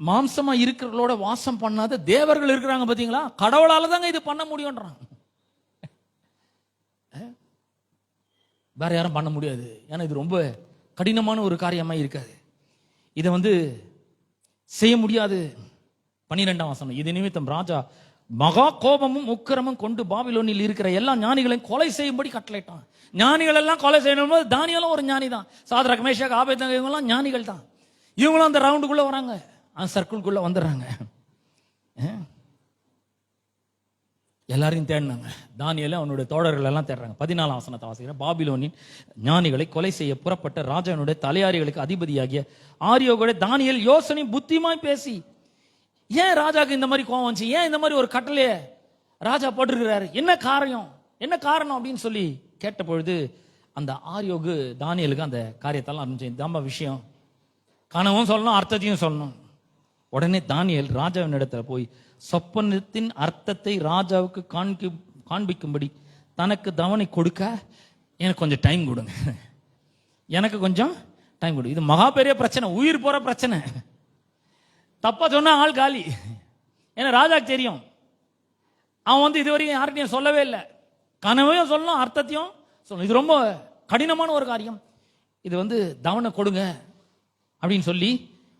மாம்சமா இருக்கிறவர்களோட வாசம் பண்ணாத தேவர்கள் இருக்கிறாங்க பாத்தீங்களா, கடவுளால தாங்க இது பண்ண முடியும்ன்றான். வேற யாரும் பண்ண முடியாது. ஏன்னா இது ரொம்ப கடினமான ஒரு காரியமா இருக்காது. இதை செய்ய முடியாது. 12ஆம் வசனம், இது நிமித்தம் ராஜா மகா கோபமும் உக்கிரமும் கொண்டு பாபிலோனில் இருக்கிற எல்லா ஞானிகளையும் கொலை செய்யும்படி கட்டளையிட்டான். ஞானிகள் எல்லாம் கொலை செய்யணும் போது தானியேலும் ஒரு ஞானி தான். சாத்ராக், மேஷாக், ஆபேத்நேகோ இவங்கெல்லாம் ஞானிகள் தான். இவங்களும் அந்த ரவுண்டுக்குள்ள வராங்க, அந்த சர்க்கிள்குள்ள வந்துடுறாங்க. எல்லாரையும் தேடினாங்க. தானியேலும் அவனுடைய தோழர்கள் எல்லாம் தேடுறாங்க. 14ஆம் வசனத்தை வாசிக்கிறேன். பாபிலோனின் ஞானிகளை கொலை செய்ய புறப்பட்ட ராஜாவினுடைய தலையாரிகளுக்கு அதிபதியாகிய ஆரியோகோட தானியேல் யோசனை புத்திமாய் பேசி, ஏன் ராஜாக்கு இந்த மாதிரி கோவம் வந்துச்சு, ஏன் இந்த மாதிரி ஒரு கட்டளையை ராஜா போட்டிருக்கிறாரு, என்ன காரணம் அப்படின்னு சொல்லி கேட்ட பொழுது அந்த ஆரியோகு தானியேலுக்கு அந்த காரியத்தெல்லாம் ஆரம்பிச்சு, இதாம்பா விஷயம், கனவும் சொல்லணும், அர்த்தத்தையும் சொல்லணும். உடனே தானியேல் ராஜாவின் இடத்துல போய் சொப்பனத்தின் அர்த்தத்தை ராஜாவுக்கு காண்பிக்கும்படி தனக்கு தவணை கொடுக்க எனக்கு கொஞ்சம் டைம் கொடுங்க, எனக்கு கொஞ்சம் டைம் கொடு. இது மகா பெரிய பிரச்சனை, உயிர் போற பிரச்சனை. தப்பா சொன்னா ஆள் காலி. ஏன்னா ராஜாக்கு தெரியும், அவன் இதுவரைக்கும் யார்கிட்டையும் சொல்லவே இல்லை. கனவையும் சொல்லணும், அர்த்தத்தையும் சொல்லணும். இது ரொம்ப கடினமான ஒரு காரியம். இது தவணை கொடுங்க அப்படின்னு சொல்லி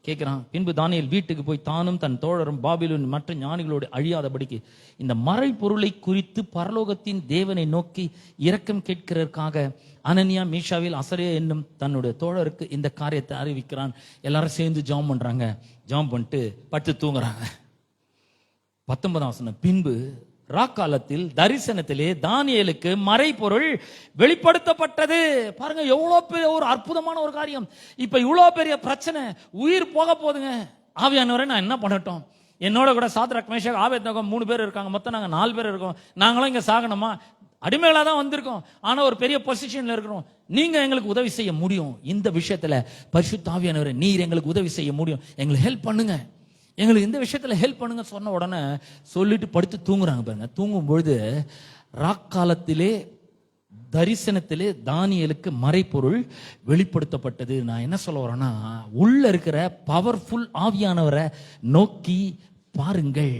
கேட்கிறான். பின்பு தானியேல் வீட்டுக்கு போய் தானும் தன் தோழரும் பாபிலோன் மற்ற ஞானிகளோடு அழியாதபடிக்கு இந்த மறைபொருளை குறித்து பரலோகத்தின் தேவனை நோக்கி இரக்கம் கேட்கிறதற்காக அனனியா மீஷாவில் அசரேயா என்னும் தன்னுடைய தோழருக்கு இந்த காரியத்தை அறிவிக்கிறான். எல்லாரும் சேர்ந்து ஜாம் பண்றாங்க. ஜாம் பண்ணிட்டு படுத்து தூங்குறாங்க. 19ஆம் வசனம், பின்பு ராக்காலத்தில் தரிசனத்திலே தானியேலுக்கு மறைபொருள் வெளிப்படுத்தப்பட்டது. பாருங்க எவ்வளவு பெரிய ஒரு அற்புதமான ஒரு காரியம். இப்ப இவ்வளவு பெரிய பிரச்சனை, உயிர் போக போதுங்க. ஆவியானவரை நான் என்ன பண்ணட்டும்? என்னோட கூட சாத்ராக் மேஷாக் ஆபேத்நேகோ 3 பேர் இருக்காங்க. மொத்தம் நாங்க 4 பேர் இருக்கோம். நாங்களும் இங்க சாகணுமா? அடிமைகளா தான் வந்திருக்கோம். ஆனா ஒரு பெரிய பொசிஷன்ல இருக்கிறோம். நீங்க எங்களுக்கு உதவி செய்ய முடியும். இந்த விஷயத்துல பரிசுத்த ஆவியானவரே நீர் எங்களுக்கு உதவி செய்ய முடியும், எங்களுக்கு ஹெல்ப் பண்ணுங்க, எங்களுக்கு இந்த விஷயத்துல ஹெல்ப் பண்ணுங்க சொன்ன உடனே சொல்லிட்டு படுத்து தூங்குறாங்க. பாருங்க, தூங்கும் பொழுது ராக்காலத்திலே தரிசனத்திலே தானியேலுக்கு மறைபொருள் வெளிப்படுத்தப்பட்டது. நான் என்ன சொல்ல வரேன்னா, உள்ள இருக்கிற பவர்ஃபுல் ஆவியானவரை நோக்கி பாருங்கள்,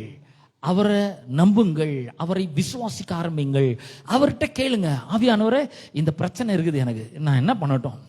அவரை நம்புங்கள், அவரை விசுவாசிக்க ஆரம்பிங்கள், அவர்கிட்ட கேளுங்க, ஆவியானவரே இந்த பிரச்சனை இருக்குது, எனக்கு நான் என்ன பண்ணட்டும்?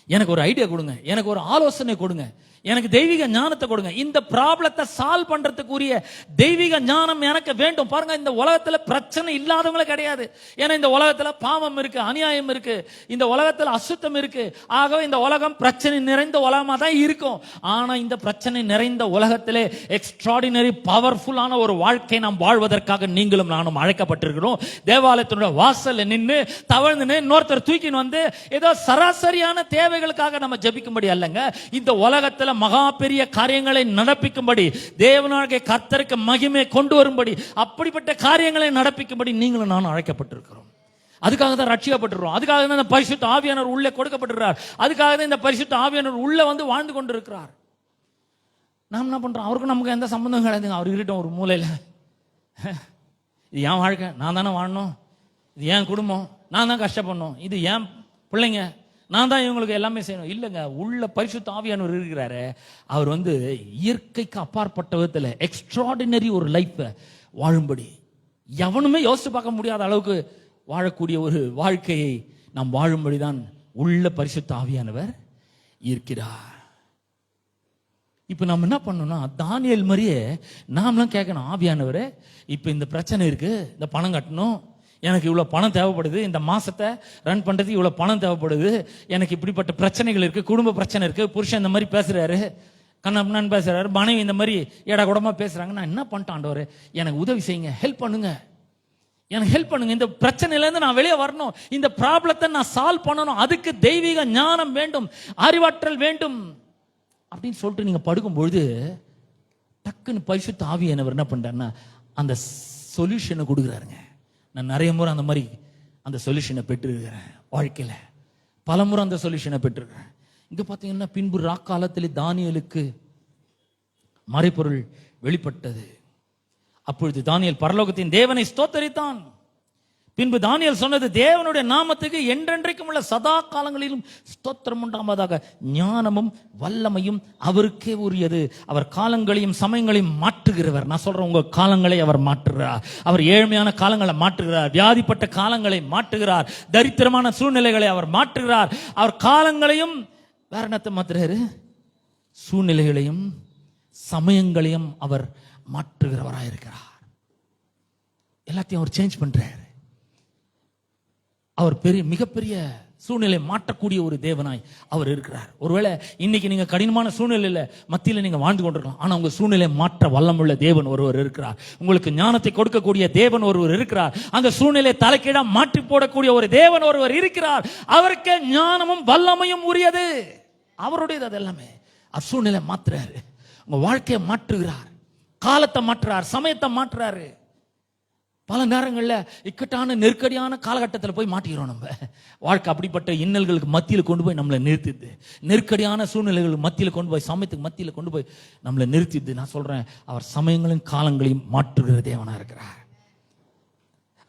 எனக்கு ஒரு ஐடியா கொடுங்க, எனக்கு ஒரு ஆலோசனை கொடுங்க, எனக்கு தெய்வீக ஞானத்தை கொடுங்க, இந்த ப்ராப்ளத்தை சால்வ் பண்றதுக்குரிய தெய்வீக ஞானம் எனக்கு வேண்டும். பாருங்க, இந்த உலகத்துல பிரச்சனை இல்லாதவங்களே கிடையாது. ஏன்னா இந்த உலகத்துல பாவம் இருக்கு, அநியாயம் இருக்கு, இந்த உலகத்துல அசுத்தம் இருக்கு. ஆகவே இந்த உலகம் பிரச்சனை நிறைந்த உலகமா தான் இருக்கும். ஆனா இந்த பிரச்சனை நிறைந்த உலகத்திலே எக்ஸ்ட்ராடினரி பவர்ஃபுல்லான ஒரு வாழ்க்கை நாம் வாழ்வதற்காக நீங்களும் நானும் அழைக்கப்பட்டிருக்கிறோம். தேவாலயத்தினுடைய வாசல்ல நின்று தவழ்ந்து இன்னொருத்தர் தூக்கின்னு வந்து ஏதோ சராசரியான தேவைகளுக்காக நம்ம ஜெபிக்கும்படி அல்லங்க, இந்த உலகத்துல மகா பெரிய காரியங்களை நடப்பிக்கும்படி, தேவனாகிய கர்த்தருக்கு மகிமை கொண்டு வரும்படி, அப்படிப்பட்ட காரியங்களை நடப்பிக்கும்படி நீங்களும் நானும் அழைக்கப்பட்டிருக்கிறோம். அதுக்காக தான் ரட்சிக்கப்பட்டிருக்கிறோம். அதுக்காக தான் இந்த பரிசுத்த ஆவியானவர் உள்ளே கொடுக்கப்பட்டிருக்கிறார். அதுக்காக தான் இந்த பரிசுத்த ஆவியானவர் உள்ள வந்து வாழ்ந்து கொண்டிருக்கிறார். நாம் என்ன பண்றோம்? அவருக்கு நமக்கு எந்த சம்பந்தம் கிடையாதுங்க. அவர் இருக்கட்டும் ஒரு மூலையில. இது என் வாழ்க்கை, நான் தானே வாழணும், இது என் குடும்பம், நான் தான் கஷ்டப்படணும், இது என் பிள்ளைங்க, நான் தான் இவங்களுக்கு எல்லாமே செய்யணும். இல்லைங்க, உள்ள பரிசுத்த ஆவியானவர் இருக்கிறாரு. அவர் வந்து இயற்கைக்கு அப்பாற்பட்ட விதத்தில் எக்ஸ்ட்ராடினரி ஒரு லைஃப் வாழும்படி, எவனுமே யோசிச்சு பார்க்க முடியாத அளவுக்கு வாழக்கூடிய ஒரு வாழ்க்கையை நாம் வாழும்படி தான் உள்ள பரிசுத்த ஆவியானவர் இருக்கிறார். இப்ப நம்ம என்ன பண்ணணும்னா, தானியேல் மாதிரியே நாமலாம் கேட்கணும், ஆவியானவரே இப்ப இந்த பிரச்சனை இருக்கு, இந்த பணம் கட்டணும், எனக்கு இவ்வளவு பணம் தேவைப்படுது, இந்த மாசத்தை ரன் பண்றது இவ்வளவு பணம் தேவைப்படுது, எனக்கு இப்படிப்பட்ட பிரச்சனைகள் இருக்கு, குடும்ப பிரச்சனை இருக்கு, புருஷன் இந்த மாதிரி பேசுறாரு, கண்ணன் பேசுறாரு, மனைவி இந்த மாதிரி ஏடா கூடமா பேசுறாங்க, நான் என்ன பண்ணிட்டேன் ஆண்டவரே, எனக்கு உதவி செய்யுங்க, ஹெல்ப் பண்ணுங்க, எனக்கு ஹெல்ப் பண்ணுங்க, இந்த பிரச்சனையில இருந்து நான் வெளியே வரணும், இந்த ப்ராப்ளத்தை நான் சால்வ் பண்ணணும், அதுக்கு தெய்வீக ஞானம் வேண்டும், அறிவாற்றல் வேண்டும் அப்படின்னு சொல்லிட்டு நீங்க படுக்கும் பொழுது டக்குன்னு பரிசுத்த ஆவியானவர் என்ன பண்றாருன்னா அந்த சொல்யூஷனை கொடுக்குறாருங்க. நான் நிறைய முறை அந்த மாதிரி அந்த சொல்யூஷனை பெற்றிருக்கிறேன் வாழ்க்கையில, பல முறை அந்த சொல்யூஷனை பெற்றிருக்கிறேன். இங்க பாத்தீங்கன்னா, பின்பு ராக்காலத்தில் தானியேலுக்கு மறைபொருள் வெளிப்பட்டது. அப்பொழுது தானியேல் பரலோகத்தின் தேவனை ஸ்தோத்தரித்தான். பின்பு தானியேல் சொன்னது, தேவனுடைய நாமத்துக்கு என்றென்றைக்கும் உள்ள சதா காலங்களிலும் ஸ்தோத்திரம் உண்டாவதாக, ஞானமும் வல்லமையும் அவருக்கே உரியது, அவர் காலங்களையும் சமயங்களையும் மாற்றுகிறவர். நான் சொல்றேன், உங்க காலங்களை அவர் மாற்றுகிறார், அவர் ஏழ்மையான காலங்களை மாற்றுகிறார், வியாதிப்பட்ட காலங்களை மாற்றுகிறார், தரித்திரமான சூழ்நிலைகளை அவர் மாற்றுகிறார். அவர் காலங்களையும் வேற என்னத்தை மாற்றுறாரு, சூழ்நிலைகளையும் சமயங்களையும் அவர் மாற்றுகிறவராயிருக்கிறார். எல்லாத்தையும் அவர் சேஞ்ச் பண்றாரு. அவர் மிகப்பெரிய சூழ்நிலை மாற்றக்கூடிய ஒரு தேவனாய் அவர் இருக்கிறார். ஒருவேளை இன்னைக்கு நீங்க கடினமான சூழ்நிலையில மத்தியில நீங்க வாழ்ந்து கொண்டிருக்கலாம், ஆனா உங்க சூழ்நிலை மாற்ற வல்லமுள்ள தேவன் ஒருவர் இருக்கிறார். உங்களுக்கு ஞானத்தை கொடுக்கக்கூடிய தேவன் ஒருவர் இருக்கிறார். அந்த சூழ்நிலை தலைக்கீழா மாற்றி போடக்கூடிய ஒரு தேவன் ஒருவர் இருக்கிறார். அவருக்கு ஞானமும் வல்லமையும் உரியது, அவருடையது. அது எல்லாமே சூழ்நிலை மாற்றுறாரு, உங்க வாழ்க்கையை மாற்றுகிறார், காலத்தை மாற்றுறார், சமயத்தை மாற்றுறாரு. பல நேரங்களில் இக்கட்டான நெருக்கடியான காலகட்டத்தில் போய் மாட்டிக்கிறோம். நம்ம வாழ்க்கை அப்படிப்பட்ட இன்னல்களுக்கு மத்தியில் கொண்டு போய் நம்மளை நிறுத்திது, நெருக்கடியான சூழ்நிலைகளுக்கு மத்தியில் கொண்டு போய், சமயத்துக்கு மத்தியில் கொண்டு போய் நம்மளை நிறுத்திது. நான் சொல்றேன், அவர் சமயங்களையும் காலங்களையும் மாற்றுகிற தேவனா இருக்கிறார்.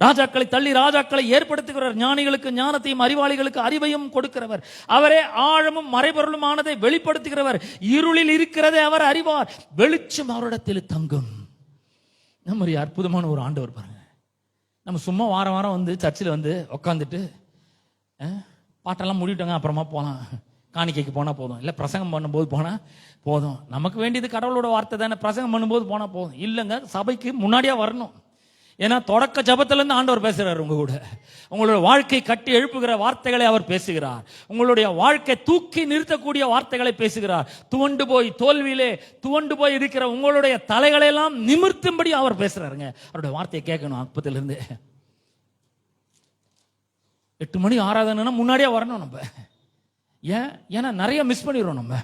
ராஜாக்களை தள்ளி ராஜாக்களை ஏற்படுத்துகிறவர், ஞானிகளுக்கு ஞானத்தையும் அறிவாளிகளுக்கு அறிவையும் கொடுக்கிறவர், அவரே ஆழமும் மறைபொருளுமானதை வெளிப்படுத்துகிறவர், இருளில் இருக்கிறதை அவர் அறிவார், வெளிச்சம் அவரிடத்தில் தங்கும். நம்ம அற்புதமான ஒரு ஆண்டவர் பாருங்க. நம்ம சும்மா வாரம் வாரம் வந்து சர்ச்சில் வந்து உட்காந்துட்டு பாட்டெல்லாம் முடிவிட்டோங்க, அப்புறமா போகலாம், காணிக்கைக்கு போனா போதும், இல்ல பிரசங்கம் பண்ணும்போது போனா போதும், நமக்கு வேண்டியது கடவுளோட வார்த்தை தானே, பிரசங்கம் பண்ணும்போது போனா போதும். இல்லைங்க, சபைக்கு முன்னாடியே வரணும். ஏன்னா தொடக்க ஜபத்துல இருந்து ஆண்டவர் பேசுறாரு உங்க கூட. உங்களுடைய வாழ்க்கை கட்டி எழுப்புகிற வார்த்தைகளை அவர் பேசுகிறார். உங்களுடைய வாழ்க்கை தூக்கி நிறுத்தக்கூடிய வார்த்தைகளை பேசுகிறார். துவண்டு போய் தோல்வியிலே துவண்டு போய் இருக்கிற உங்களுடைய தலைகளை எல்லாம் நிமிர்த்தும்படி அவர் பேசுறாருங்க. அவருடைய வார்த்தையை கேட்கணும். அப்பத்திலிருந்து 8 மணி ஆராதனைனா முன்னாடியே வரணும் நம்ம. ஏன்னா நிறைய மிஸ் பண்ணிடுறோம் நம்ம.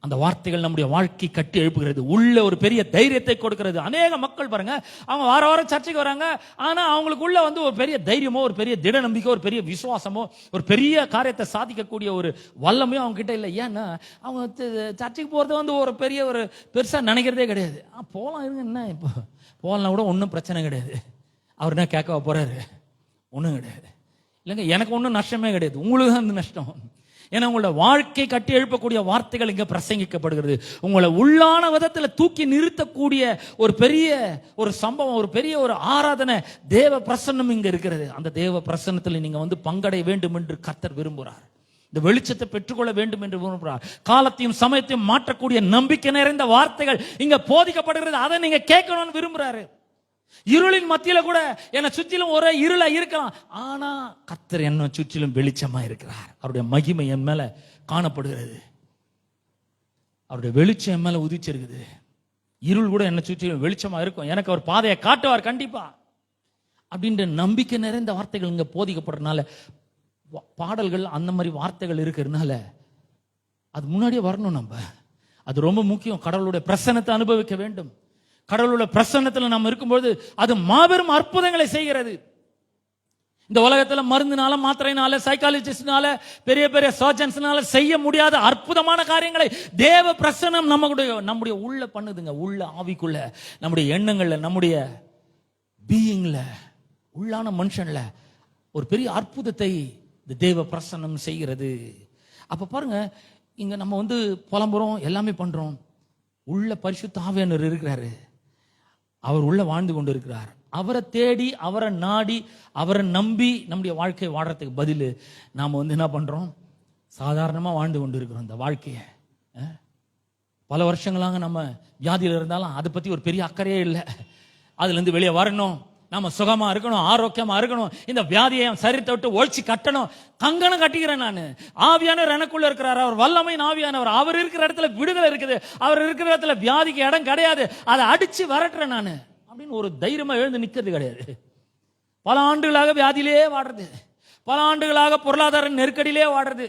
அந்த வார்த்தைகள் நம்முடைய வாழ்க்கை கட்டி எழுப்புகிறது, உள்ள ஒரு பெரிய தைரியத்தை கொடுக்கிறது. அநேக மக்கள் பாருங்க, அவங்க வார வாரம் சர்ச்சைக்கு வராங்க, ஆனா அவங்களுக்குள்ள ஒரு பெரிய தைரியமோ, ஒரு பெரிய திட நம்பிக்கை, ஒரு பெரிய விசுவாசமோ, ஒரு பெரிய காரியத்தை சாதிக்கக்கூடிய ஒரு வல்லமையோ அவங்க கிட்ட இல்லை. ஏன்னா அவங்க சர்ச்சைக்கு போறது ஒரு பெரிய ஒரு பெருசா நினைக்கிறதே கிடையாது. போலாம் இருங்க, என்ன இப்போ போகலாம் கூட ஒன்றும் பிரச்சனை கிடையாது. அவர் என்ன கேட்க போறாரு? ஒன்றும் கிடையாது. இல்லைங்க, எனக்கு ஒன்றும் நஷ்டமே கிடையாது, உங்களுக்கு தான் அந்த நஷ்டம். ஏன்னா உங்களோட வாழ்க்கை கட்டி எழுப்பக்கூடிய வார்த்தைகள் இங்க பிரசங்கிக்கப்படுகிறது. உங்களை உள்ளான விதத்தில் தூக்கி நிறுத்தக்கூடிய ஒரு பெரிய ஒரு சம்பவம், ஒரு பெரிய ஒரு ஆராதனை, தேவ பிரசன்னம் இங்க இருக்கிறது. அந்த தேவ பிரசன்னத்தில் நீங்க பங்கடைய வேண்டும் என்று கர்த்தர் விரும்புகிறார். இந்த வெளிச்சத்தை பெற்றுக்கொள்ள வேண்டும் என்று விரும்புகிறார். காலத்தையும் சமயத்தையும் மாற்றக்கூடிய நம்பிக்கை நிறைந்த வார்த்தைகள் இங்க போதிக்கப்படுகிறது. அதை நீங்க கேட்கணும்னு விரும்புறாரு. இருளின் மத்தியில கூட என்னை சுற்றிலும் ஒரே இருளா இருக்கலாம், ஆனா கர்த்தர் என்ன சுற்றிலும் வெளிச்சமா இருக்கிறார். அவருடைய மகிமை என் மேல காணப்படுகிறது. அவருடைய வெளிச்சம் என் மேல உதிச்சிருக்குது. இருள் கூட என்ன சுற்றிலும் வெளிச்சமா இருக்கும். எனக்கு அவர் பாதையை காட்டுவார் கண்டிப்பா அப்படின்ற நம்பிக்கை நிறைந்த வார்த்தைகள் இங்க போதிக்கப்படுறதுனால, பாடல்கள் அந்த மாதிரி வார்த்தைகள் இருக்கிறதுனால அது முன்னாடியே வரணும். நம்ம அது ரொம்ப முக்கியம். கடவுளுடைய பிரசன்னத்தை அனுபவிக்க வேண்டும். கடவுளுடைய பிரசன்னத்தில் நாம் இருக்கும்போது அது மாபெரும் அற்புதங்களை செய்கிறது. இந்த உலகத்துல மருந்துனால, மாத்திரைனால, சைக்காலஜிஸ்ட்னால, பெரிய பெரிய சர்ஜன்ஸ்னால செய்ய முடியாத அற்புதமான காரியங்களை தேவ பிரசன்னம் நம்முடைய உள்ள பண்ணுதுங்க. உள்ள ஆவிக்குள்ள, நம்முடைய எண்ணங்கள்ல, நம்முடைய பீயிங்ல, உள்ளான மனுஷன்ல ஒரு பெரிய அற்புதத்தை இந்த தேவ பிரசன்னம் செய்கிறது. அப்ப பாருங்க, இங்க நம்ம புலம்புறோம், எல்லாமே பண்றோம். உள்ள பரிசுத்த ஆவியானவர் இருக்கிறாரு. அவர் உள்ள வாழ்ந்து கொண்டு இருக்கிறார். அவரை தேடி, அவரை நாடி, அவரை நம்பி நம்முடைய வாழ்க்கையை வாழறதுக்கு பதில் நாம என்ன பண்றோம்? சாதாரணமா வாழ்ந்து கொண்டு இருக்கிறோம் இந்த வாழ்க்கையை. பல வருஷங்களாக நம்ம வியாதியில் இருந்தாலும் அதை பத்தி ஒரு பெரிய அக்கறையே இல்லை. அதுல இருந்து வெளியே வரணும், நம்ம சுகமா இருக்கணும், ஆரோக்கியமா இருக்கணும், இந்த வியாதியை சரீரத்தை விட்டு ஒழிச்சு கட்டணும். கங்கணம் கட்டிக்கிறேன் நான். ஆவியானவர் எனக்குள்ள இருக்கிறார். அவர் வல்லமையின் ஆவியானவர். அவர் இருக்கிற இடத்துல விடுதலை இருக்குது. அவர் இருக்கிற இடத்துல வியாதிக்கு இடம் கிடையாது. அதை அடிச்சு வரட்டுறேன் நான் அப்படின்னு ஒரு தைரியமா எழுந்து நிக்கிறது கிடையாது. பல ஆண்டுகளாக வியாதியிலே வாடுறது, பல ஆண்டுகளாக பொருளாதார நெருக்கடியிலே வாடுறது.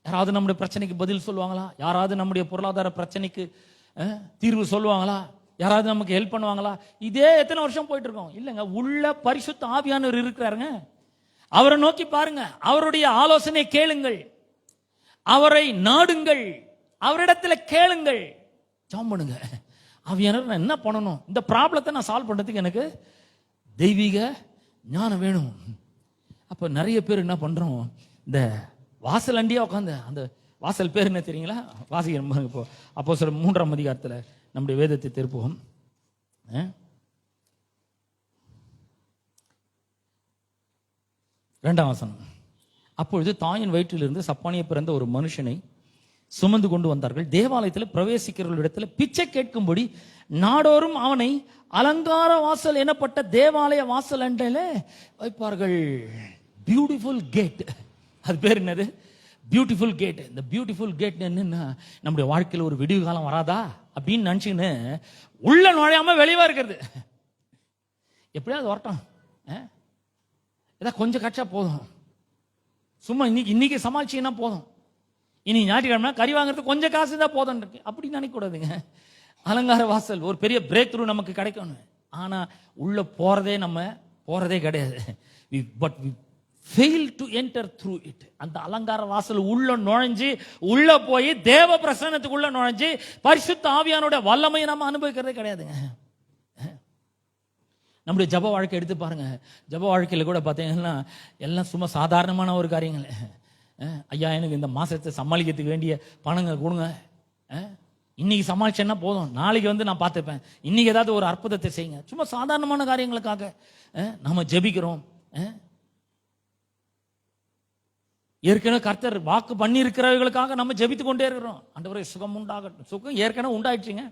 யாராவது நம்முடைய பிரச்சனைக்கு பதில் சொல்லுவாங்களா? யாராவது நம்முடைய பொருளாதார பிரச்சனைக்கு தீர்வு சொல்லுவாங்களா? யாராவது நமக்கு ஹெல்ப் பண்ணுவாங்களா? இதே எத்தனை வருஷம் போயிட்டு இருக்கோம். இல்லைங்க, உள்ள பரிசுத்த ஆவியானவர் இருக்கிறாருங்க. அவரை நோக்கி பாருங்க, அவருடைய ஆலோசனை கேளுங்கள், அவரை நாடுங்கள், அவரிடத்துல கேளுங்கள், ஜெபம் பண்ணுங்க. ஆவியானவர் நான் என்ன பண்ணணும், இந்த ப்ராப்ளத்தை நான் சால்வ் பண்றதுக்கு எனக்கு தெய்வீக ஞானம் வேணும். அப்ப நிறைய பேர் என்ன பண்றோம், இந்த வாசல் அண்டியா உட்காந்து, அந்த வாசல் பேர் என்ன தெரியுங்களா? வாசிக்கிறோம் இப்போ அப்போஸ்தலர் 3ஆம் அதிகாரத்துல நம்முடைய வேதத்தை திருப்புவோம். 2ஆம் வசனம். அப்பொழுது தாயின் வயிற்றிலிருந்து சப்பானிய பிறந்த ஒரு மனுஷனை சுமந்து கொண்டு வந்தார்கள். தேவாலயத்தில் பிரவேசிக்கிறவர்களிடத்துல பிச்சை கேட்கும்படி நாடோறும் அவனை அலங்கார வாசல் எனப்பட்ட தேவாலய வாசல் அண்டையில வைப்பார்கள். பியூட்டிஃபுல் கேட், அது பேர் என்னது? Beautiful gate. இந்த பியூட்டிஃபுல் கேட் என்னன்னா, நம்முடைய வாழ்க்கையில் ஒரு விடிவு காலம் வராதா அப்படின்னு நினைச்சுன்னு உள்ள நுழையாம வெளியே இருக்கிறது. எப்படியாவது வரட்டும், ஏதாவது கொஞ்சம் கட்சா போதும், சும்மா இன்னைக்கு சமாளிச்சீங்கன்னா போதும், இனி ஞாயிற்றுக்கிழமை கறி வாங்குறதுக்கு கொஞ்சம் காசு தான் போதும் இருக்கு அப்படி நினைக்க கூடாதுங்க. அலங்கார வாசல் ஒரு பெரிய பிரேக் த்ரூ நமக்கு கிடைக்கணும். ஆனா உள்ள போறதே கிடையாது. But we fail to enter through it. அந்த அலங்கார வாசல் உள்ள நுழைஞ்சு, உள்ள போய் தேவ பிரசன்னத்துக்குள்ள நுழைஞ்சு பரிசுத்த ஆவியானோட வல்லமையை நம்ம அனுபவிக்கிறதே கிடையாதுங்க. நம்முடைய ஜப வாழ்க்கை எடுத்து பாருங்க. ஜப வாழ்க்கையில கூட பார்த்தீங்கன்னா எல்லாம் சும்மா சாதாரணமான ஒரு காரியங்கள். ஐயா, எனக்கு இந்த மாசத்தை சமாளிக்கிறதுக்கு வேண்டிய பணங்கள் கொடுங்க, இன்னைக்கு சமாளிச்சேன்னா போதும், நாளைக்கு நான் பார்த்துப்பேன், இன்னைக்கு ஏதாவது ஒரு அற்புதத்தை செய்யுங்க. சும்மா சாதாரணமான காரியங்களுக்காக நம்ம ஜெபிக்கிறோம். ஏற்கனவே கர்த்தர் வாக்கு பண்ணி இருக்கிறவர்களுக்காக நம்ம ஜெபித்து கொண்டே இருக்கிறோம். ஆண்டவரே சுகம் உண்டாகட்டும். சுகம் ஏற்கனவே உண்டாயிடுச்சுங்க.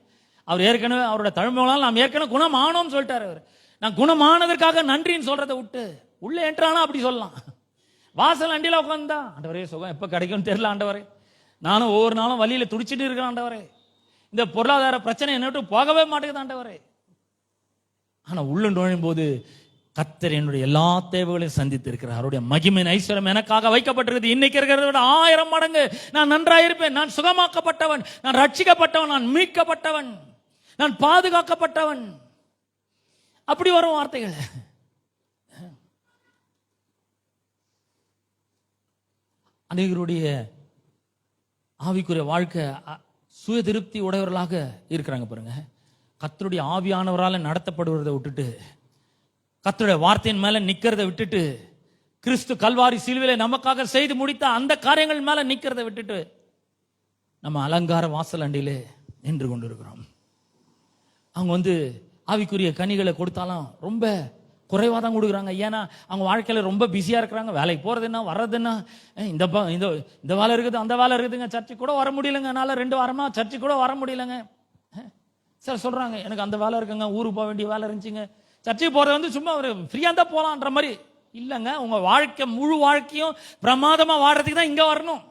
அவர் ஏற்கனவே அவரோட தழும்புகளால் நாம் ஏற்கனவே குணமானோம்னு சொல்லிட்டாரு. அவர் நான் குணமானதற்காக நன்றின்னு சொல்றதை விட்டு உள்ளே என்றானா அப்படி சொல்லலாம். வாசல் அண்டியில் உட்காந்தா ஆண்டவரே சுகம் எப்போ கிடைக்கும்னு தெரியல ஆண்டவரே, நானும் ஒவ்வொரு நாளும் வழியில துடிச்சிட்டு இருக்கிறேன் ஆண்டவரே, இந்த பொருளாதார பிரச்சனை என்ன விட்டு போகவே மாட்டேங்குது ஆண்டவரே. ஆனா உள்ள நுழையும் போது கர்த்தர் என்னுடைய எல்லா தேவைகளையும் சந்தித்து இருக்கிறார். அவருடைய மகிமையின் ஐஸ்வர்யம் எனக்காக வைக்கப்பட்டிருக்கிறது. இன்னைக்கு இருக்கிறத விட 1000 மடங்கு நான் நன்றாயிருப்பேன். நான் சுகமாக்கப்பட்டவன், நான் ரட்சிக்கப்பட்டவன், நான் மீட்கப்பட்டவன், நான் பாதுகாக்கப்பட்டவன். அப்படி வரும் வார்த்தைகள். அநேகருடைய ஆவிக்குரிய வாழ்க்கை சுய திருப்தி உடையவர்களாக இருக்கிறாங்க பாருங்க. கர்த்தருடைய ஆவியானவரால் நடத்தப்படுவதை விட்டுட்டு, கர்த்தருடைய வார்த்தையின் மேல நிக்கிறதை விட்டுட்டு, கிறிஸ்து கல்வாரி சிலுவையிலே நமக்காக செய்து முடித்த அந்த காரியங்கள் மேல நிக்கிறதை விட்டுட்டு நம்ம அலங்கார வாசல் அண்டியிலே நின்று கொண்டிருக்கிறோம். அவங்க ஆவிக்குரிய கனிகளை கொடுத்தாலும் ரொம்ப குறைவாக தான் கொடுக்குறாங்க. ஏன்னா அவங்க வாழ்க்கையில் ரொம்ப பிஸியாக இருக்கிறாங்க. வேலைக்கு போகிறதுன்னா வர்றதுன்னா இந்த வேலை இருக்குது, அந்த வேலை இருக்குதுங்க, சர்ச்சுக்கு கூட வர முடியலைங்க, என்னால் 2 வாரமாக சர்ச்சுக்கு கூட வர முடியலைங்க. சார் சொல்கிறாங்க எனக்கு அந்த வேலை இருக்குங்க, ஊருக்கு போக வேண்டிய வேலை இருந்துச்சுங்க, சர்ச்சுக்கு போகிறது சும்மா ஒரு ஃப்ரீயாக தான் போகலான்ற மாதிரி இல்லைங்க. உங்கள் வாழ்க்கை முழு வாழ்க்கையும் பிரமாதமாக வாடுறதுக்கு தான் இங்கே வரணும்.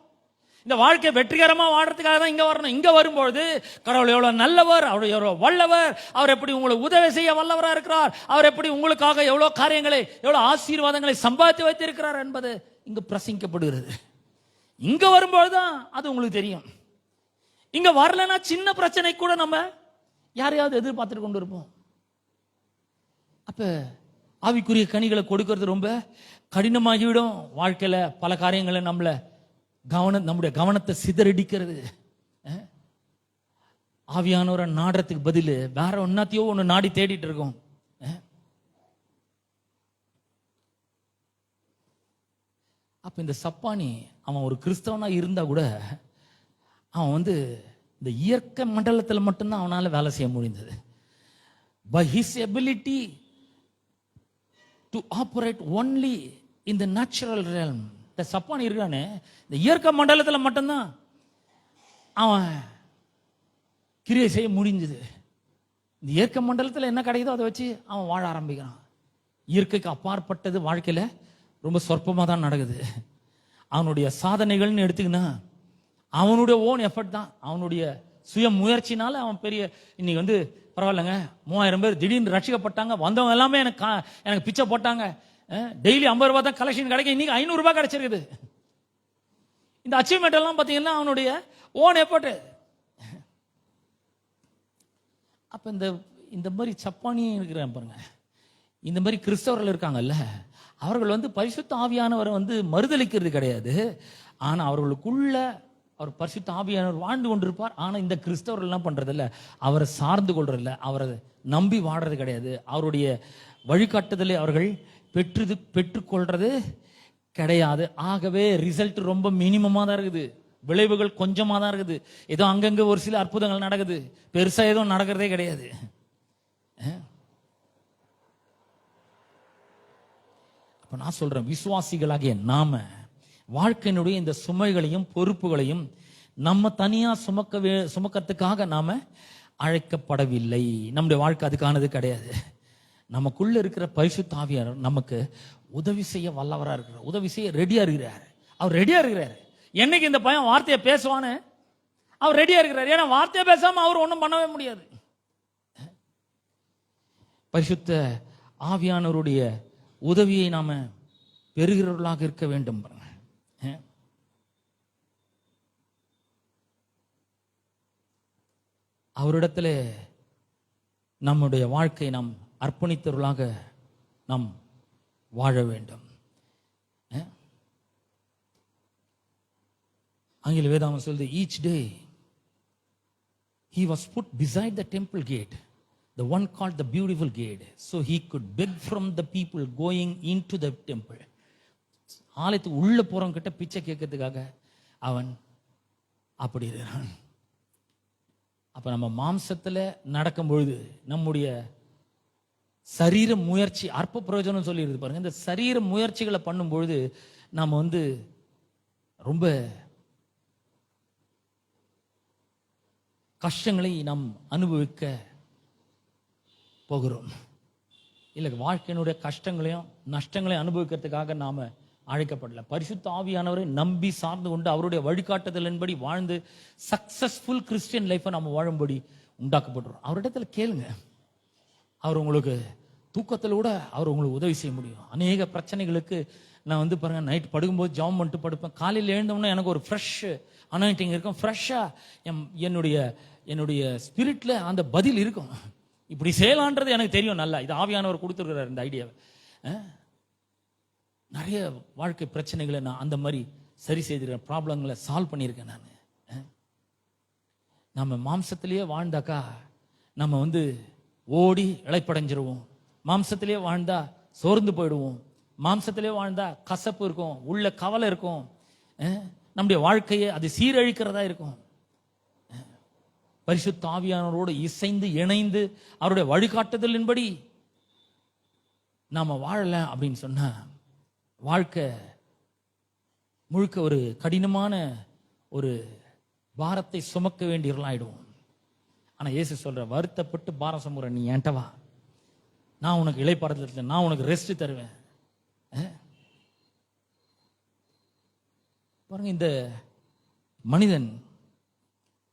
இந்த வாழ்க்கை வெற்றிகரமாக வாடுறதுக்காக தான் இங்கே வரணும். இங்கே வரும்பொழுது கடவுள் எவ்வளோ நல்லவர், அவர் எவ்வளோ வல்லவர், அவர் எப்படி உங்களுக்கு உதவி செய்ய வல்லவராக இருக்கிறார், அவர் எப்படி உங்களுக்காக எவ்வளோ காரியங்களை, எவ்வளோ ஆசீர்வாதங்களை சம்பாதித்து வைத்திருக்கிறார் என்பது இங்கு பிரசங்கிக்கப்படுகிறது. இங்கே வரும்பொழுது தான் அது உங்களுக்கு தெரியும். இங்கே வரலன்னா சின்ன பிரச்சனை கூட நம்ம யாரையாவது எதிர்பார்த்துட்டு கொண்டு இருப்போம். அப்ப ஆவிக்குரிய கனிகளை கொடுக்கறது ரொம்ப கடினமாகிவிடும். வாழ்க்கையில் பல காரியங்களை நம்முடைய கவனத்தை சிதறடிக்கிறது. ஆவியானவரை நாடுறதுக்கு பதில் வேற ஒன்னாத்தையோ ஒன்று நாடி தேடிட்டு இருக்கோம். அப்ப இந்த சப்பானி அவன் ஒரு கிறிஸ்தவனா இருந்தா கூட அவன் இந்த இயற்கை மண்டலத்தில் மட்டும்தான் அவனால வேலை செய்ய முடிந்தது. By his ability to operate only in the natural realm. இந்த சப்பானி இருக்கானே இந்த இயற்கை மண்டலத்தில் மட்டும்தான் அவன் கிரியை செய்ய முடிஞ்சது. இந்த இயற்கை மண்டலத்தில் என்ன கிடைக்குதோ அதை வச்சு அவன் வாழ ஆரம்பிக்கிறான். இயற்கைக்கு அப்பாற்பட்டது வாழ்க்கையில ரொம்ப சொற்பமாக தான் நடக்குது. அவனுடைய சாதனைகள்னு எடுத்துக்கினா அவனுடைய ஓன் எஃபர்ட் தான், அவனுடைய சுய முயற்சினால அவன் பெரிய இன்னைக்கு பரவாயில்லைங்க 3000 பேர் திடீர்னு ரட்சிக்கப்பட்டாங்க, வந்தவங்க எல்லாமே எனக்கு பிச்சை போட்டாங்க, டெய்லி 50 ரூபாய் தான் கலெக்ஷன் கிடைக்கும், இன்னைக்கு 500 ரூபாய் கிடைச்சிருக்குது. இந்த அச்சீவ்மெண்ட் எல்லாம் பார்த்தீங்கன்னா அவனுடைய ஓன் எஃபர்ட். அப்ப இந்த மாதிரி சப்பானி இருக்கிறேன் பாருங்க, இந்த மாதிரி கிறிஸ்தவர்கள் இருக்காங்கல்ல, அவர்கள் பரிசுத்த ஆவியானவர் மறுதளிக்கிறது கிடையாது. ஆனா அவர்களுக்குள்ள அவர் பரிசுத்த ஆவியானவர் வாழ்ந்து கொண்டிருப்பார். ஆனா இந்த கிறிஸ்தவர்கள் என்ன பண்றது இல்ல, அவரை சார்ந்து கொள்றது இல்ல, அவரை நம்பி வாடுறது கிடையாது, அவருடைய வழிகாட்டுதலை அவர்கள் பெற்றுக்கொள்றது கிடையாது. ஆகவே ரிசல்ட் ரொம்ப மினிமமா தான் இருக்குது, விளைவுகள் கொஞ்சமா தான் இருக்குது. ஏதோ அங்கங்க ஒரு சில அற்புதங்கள் நடக்குது, பெருசா எதுவும் நடக்கிறதே கிடையாது. அப்ப நான் சொல்றேன், விசுவாசிகளாகிய நாம வாழ்க்கையினுடைய இந்த சுமைகளையும் பொறுப்புகளையும் நம்ம தனியா சுமக்கிறதுக்காக நாம அழைக்கப்படவில்லை. நம்முடைய வாழ்க்கை அதுக்கானது கிடையாது. நமக்குள்ள இருக்கிற பரிசுத்த ஆவியானவர் நமக்கு உதவி செய்ய வல்லவரா இருக்கிறார், உதவி செய்ய ரெடியா இருக்கிறார். அவர் ரெடியா இருக்கிறார். என்னைக்கு இந்த பையன் வார்த்தையை பேசுவான்னு அவர் ரெடியா இருக்கிறார். ஏன்னா வார்த்தையை பேசாம அவர் ஒன்றும் பண்ணவே முடியாது. பரிசுத்த ஆவியானவருடைய உதவியை நாம பெறுகிறவர்களாக இருக்க வேண்டும். அவரிடத்துல நம்முடைய வாழ்க்கை நாம் அர்ப்பணித்தவர்களாக நாம் வாழ வேண்டும். ஆங்கில வேதாகம் சொல்லுது, each day he was put beside the temple gate, the one called the beautiful gate, so he could beg from the people going into the temple. ஆலயத்துக்கு உள்ள போறவங்க கிட்ட பிச்சை கேட்கறதுக்காக அவன் அப்படி இருக்கிறான். அப்ப நம்ம மாம்சத்துல நடக்கும் பொழுது நம்முடைய சரீர முயற்சி அற்ப பிரயோஜனம் சொல்லி இருக்கு பாருங்க. இந்த சரீர முயற்சிகளை பண்ணும் பொழுது நாம ரொம்ப கஷ்டங்களை நாம் அனுபவிக்க போகிறோம். இல்லை, வாழ்க்கையினுடைய கஷ்டங்களையும் நஷ்டங்களையும் அனுபவிக்கிறதுக்காக நாம அழைக்கப்படல. பரிசுத்த ஆவியானவரை நம்பி சார்ந்து கொண்டு அவருடைய வழிகாட்டுதலின்படி வாழ்ந்து சக்சஸ்ஃபுல் கிறிஸ்டியன் லைஃபை நம்ம வாழும்படி உண்டாக்கப்பட்டுறோம். அவரிடத்துல கேளுங்க. அவர் உங்களுக்கு தூக்கத்தில் கூட அவர் உங்களுக்கு உதவி செய்ய முடியும். அநேக பிரச்சனைகளுக்கு நான் பாருங்க, நைட் படுக்கும்போது ஜாம் பண்ணிட்டு படுப்பேன். காலையில் எழுந்தோம்னா எனக்கு ஒரு ஃப்ரெஷ் அனாயிண்டிங் இருக்கும். ஃப்ரெஷ்ஷாக என்னுடைய ஸ்பிரிட்ல அந்த பதில் இருக்கும். இப்படி செய்யலான்றது எனக்கு தெரியும் நல்லா. இது ஆவியானவர் கொடுத்துருக்கிறார் இந்த ஐடியாவை. நிறைய வாழ்க்கை பிரச்சனைகளை நான் அந்த மாதிரி சரி செய்திருக்கேன், ப்ராப்ளங்களை சால்வ் பண்ணியிருக்கேன் நான். நம்ம மாம்சத்திலேயே வாழ்ந்தாக்கா நம்ம ஓடி இளைப்படைஞ்சிருவோம். மாம்சத்திலேயே வாழ்ந்தா சோர்ந்து போயிடுவோம். மாம்சத்திலே வாழ்ந்தா கசப்பு இருக்கும், உள்ள கவலை இருக்கும். நம்முடைய வாழ்க்கையை அது சீரழிக்கிறதா இருக்கும். பரிசுத்த ஆவியானவரோடு இசைந்து இணைந்து அவருடைய வழிகாட்டுதலின்படி நாம வாழல அப்படின்னு சொன்னா வாழ்க்கை முழுக்க ஒரு கடினமான ஒரு பாரத்தை சுமக்க வேண்டியவர்களாயிடுவோம். ஆனா இயேசு சொல்ற, வருத்தப்பட்டு பாரம் சுமக்கிற நீ என்கிட்ட வா, நான் உனக்கு இளைப்பாறுதல், நான் உனக்கு ரெஸ்ட் தருவேன். பாருங்க, இந்த மனிதன்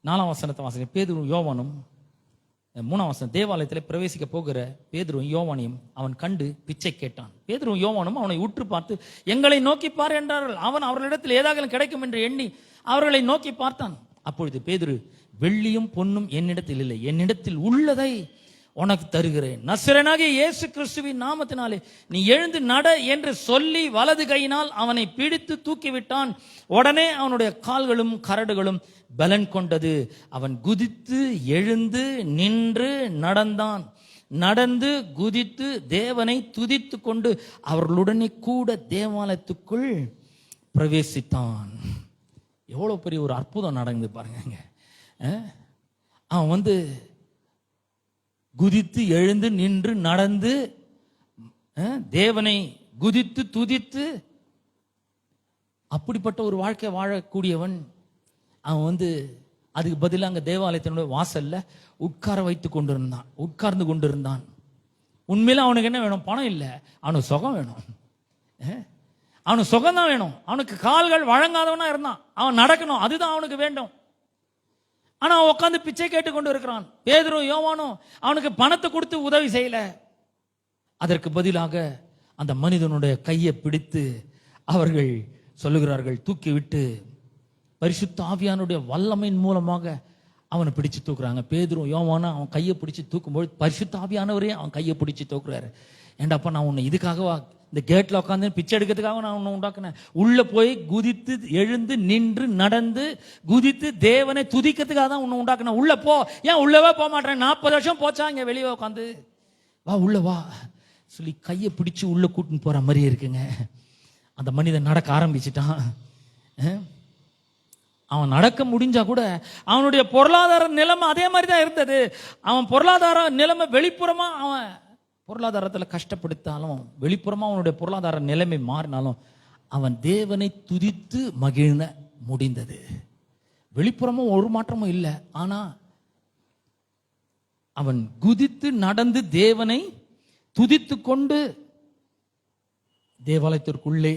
4ஆம் வசனத்தை வாசிக்க, பேதுருவும் யோவானும் 3ஆம் வசனம், தேவாலயத்தில் பிரவேசிக்க போகிற பேதுருவும் யோவானையும் அவன் கண்டு பிச்சை கேட்டான். பேதுருவும் யோவானும் அவனை உற்று பார்த்து, எங்களை நோக்கி பார் என்றார்கள். அவன் அவர்களிடத்தில் ஏதாவது கிடைக்கும் என்று எண்ணி அவர்களை நோக்கி பார்த்தான். அப்பொழுது பேதுரு, வெள்ளியும் பொன்னும் என்னிடத்தில் இல்லை, என்னிடத்தில் உள்ளதை உனக்கு தருகிறேன். நசரேயனாகிய இயேசு கிறிஸ்துவின் நாமத்தினாலே நீ எழுந்து நட என்று சொல்லி வலது கையினால் அவனை பிடித்து தூக்கிவிட்டான். உடனே அவனுடைய கால்களும் கரடுகளும் பலன் கொண்டது. அவன் குதித்து எழுந்து நின்று நடந்தான். நடந்து குதித்து தேவனை துதித்து கொண்டு அவர்களுடனே கூட தேவாலயத்துக்குள் பிரவேசித்தான். எவ்வளவு பெரிய ஒரு அற்புதம் நடந்து பாருங்க. அவன் குதித்து எழுந்து நின்று நடந்து தேவனை குதித்து துதித்து அப்படிப்பட்ட ஒரு வாழ்க்கை வாழக்கூடியவன். அவன் அதுக்கு பதிலாக அங்க தேவாலயத்தினுடைய வாசல்ல உட்கார்ந்து கொண்டிருந்தான். உண்மையில அவனுக்கு என்ன வேணும்? பணம் இல்லை, அவனுக்கு சுகம் வேணும். அவனுக்கு சுகம் தான் வேணும். அவனுக்கு கால்கள் வழங்காதவனா இருந்தான், அவன் நடக்கணும், அதுதான் அவனுக்கு வேண்டும். ஆனா அவன் உட்காந்து பிச்சை கேட்டுக்கொண்டு இருக்கிறான். பேதுரு யோவானும் அவனுக்கு பணத்தை கொடுத்து உதவி செய்யல. அதற்கு பதிலாக அந்த மனிதனுடைய கையை பிடித்து அவர்கள் சொல்லுகிறார்கள், தூக்கி விட்டு பரிசுத்த ஆவியானுடைய வல்லமையின் மூலமாக அவனை பிடிச்சு தூக்குறாங்க. பேதுரு யோவானும் அவன் கையை பிடிச்சு தூக்கும்போது பரிசுத்த ஆவியானவரே அவன் கையை பிடிச்சு தூக்குறாரு. ஏண்டாப்பா, நான் உன்னை இதுக்காகவா இந்த கேட்ல உட்காந்து பிச்சை எடுக்கிறதுக்காக நான் உன்னை உண்டாக்குனேன்? உள்ள போய் குதித்து எழுந்து நின்று நடந்து குதித்து தேவனை துதிக்கிறதுக்காக தான் உன்னை உண்டாக்குனேன். உள்ள போ. ஏன் உள்ளவே போக மாட்டேன்? 40 வருஷம் போச்சா இங்க வெளியே உட்காந்து? வா உள்ள வா சொல்லி கையை பிடிச்சு உள்ள கூட்டின்னு போற மாதிரி இருக்குங்க. அந்த மனிதன் நடக்க ஆரம்பிச்சிட்டான். அவன் நடக்க முடிஞ்சா கூட அவனுடைய பொருளாதார நிலைமை அதே மாதிரி தான் இருந்தது. அவன் பொருளாதார நிலைமை வெளிப்புறமா அவன் பொருளாதாரத்தில் கஷ்டப்படுத்தாலும், வெளிப்புறமா அவனுடைய பொருளாதார நிலைமை மாறினாலும் அவன் தேவனை துதித்து மகிழ்ந்த முடிந்தது. வெளிப்புறமும் ஒரு மாற்றமும் இல்லை. ஆனா அவன் குதித்து நடந்து தேவனை துதித்து கொண்டு தேவாலயத்திற்குள்ளே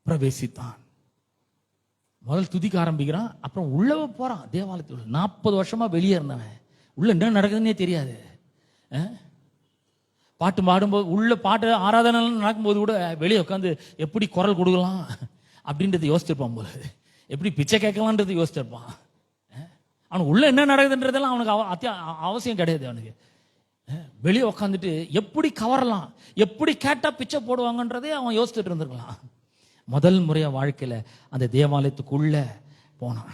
பிரவேசித்தான். முதல் துதிக்க ஆரம்பிக்கிறான், அப்புறம் உள்ள போறான். தேவாலயத்துக்குள்ள 40 வருஷமா வெளியே இருந்தவன், உள்ள என்ன நடக்குதுன்னே தெரியாது. பாட்டு பாடும்போது உள்ள பாட்டு ஆராதனை நடக்கும்போது கூட வெளியே உட்காந்து எப்படி குரல் கொடுக்கலாம் அப்படின்றது யோசிச்சிருப்பான் போல, எப்படி பிச்சை கேட்கலான்றது யோசிச்சிருப்பான். அவனுக்கு உள்ள என்ன நடக்குதுன்றதெல்லாம் அவனுக்கு அவசியம் கிடையாது. அவனுக்கு வெளியே உட்காந்துட்டு எப்படி கவரலாம், எப்படி கேட்டா பிச்சை போடுவாங்கன்றதே அவன் யோசிச்சுட்டு இருந்திருக்கலாம். முதல் முறையா வாழ்க்கையில அந்த தேவாலயத்துக்குள்ள போனான்.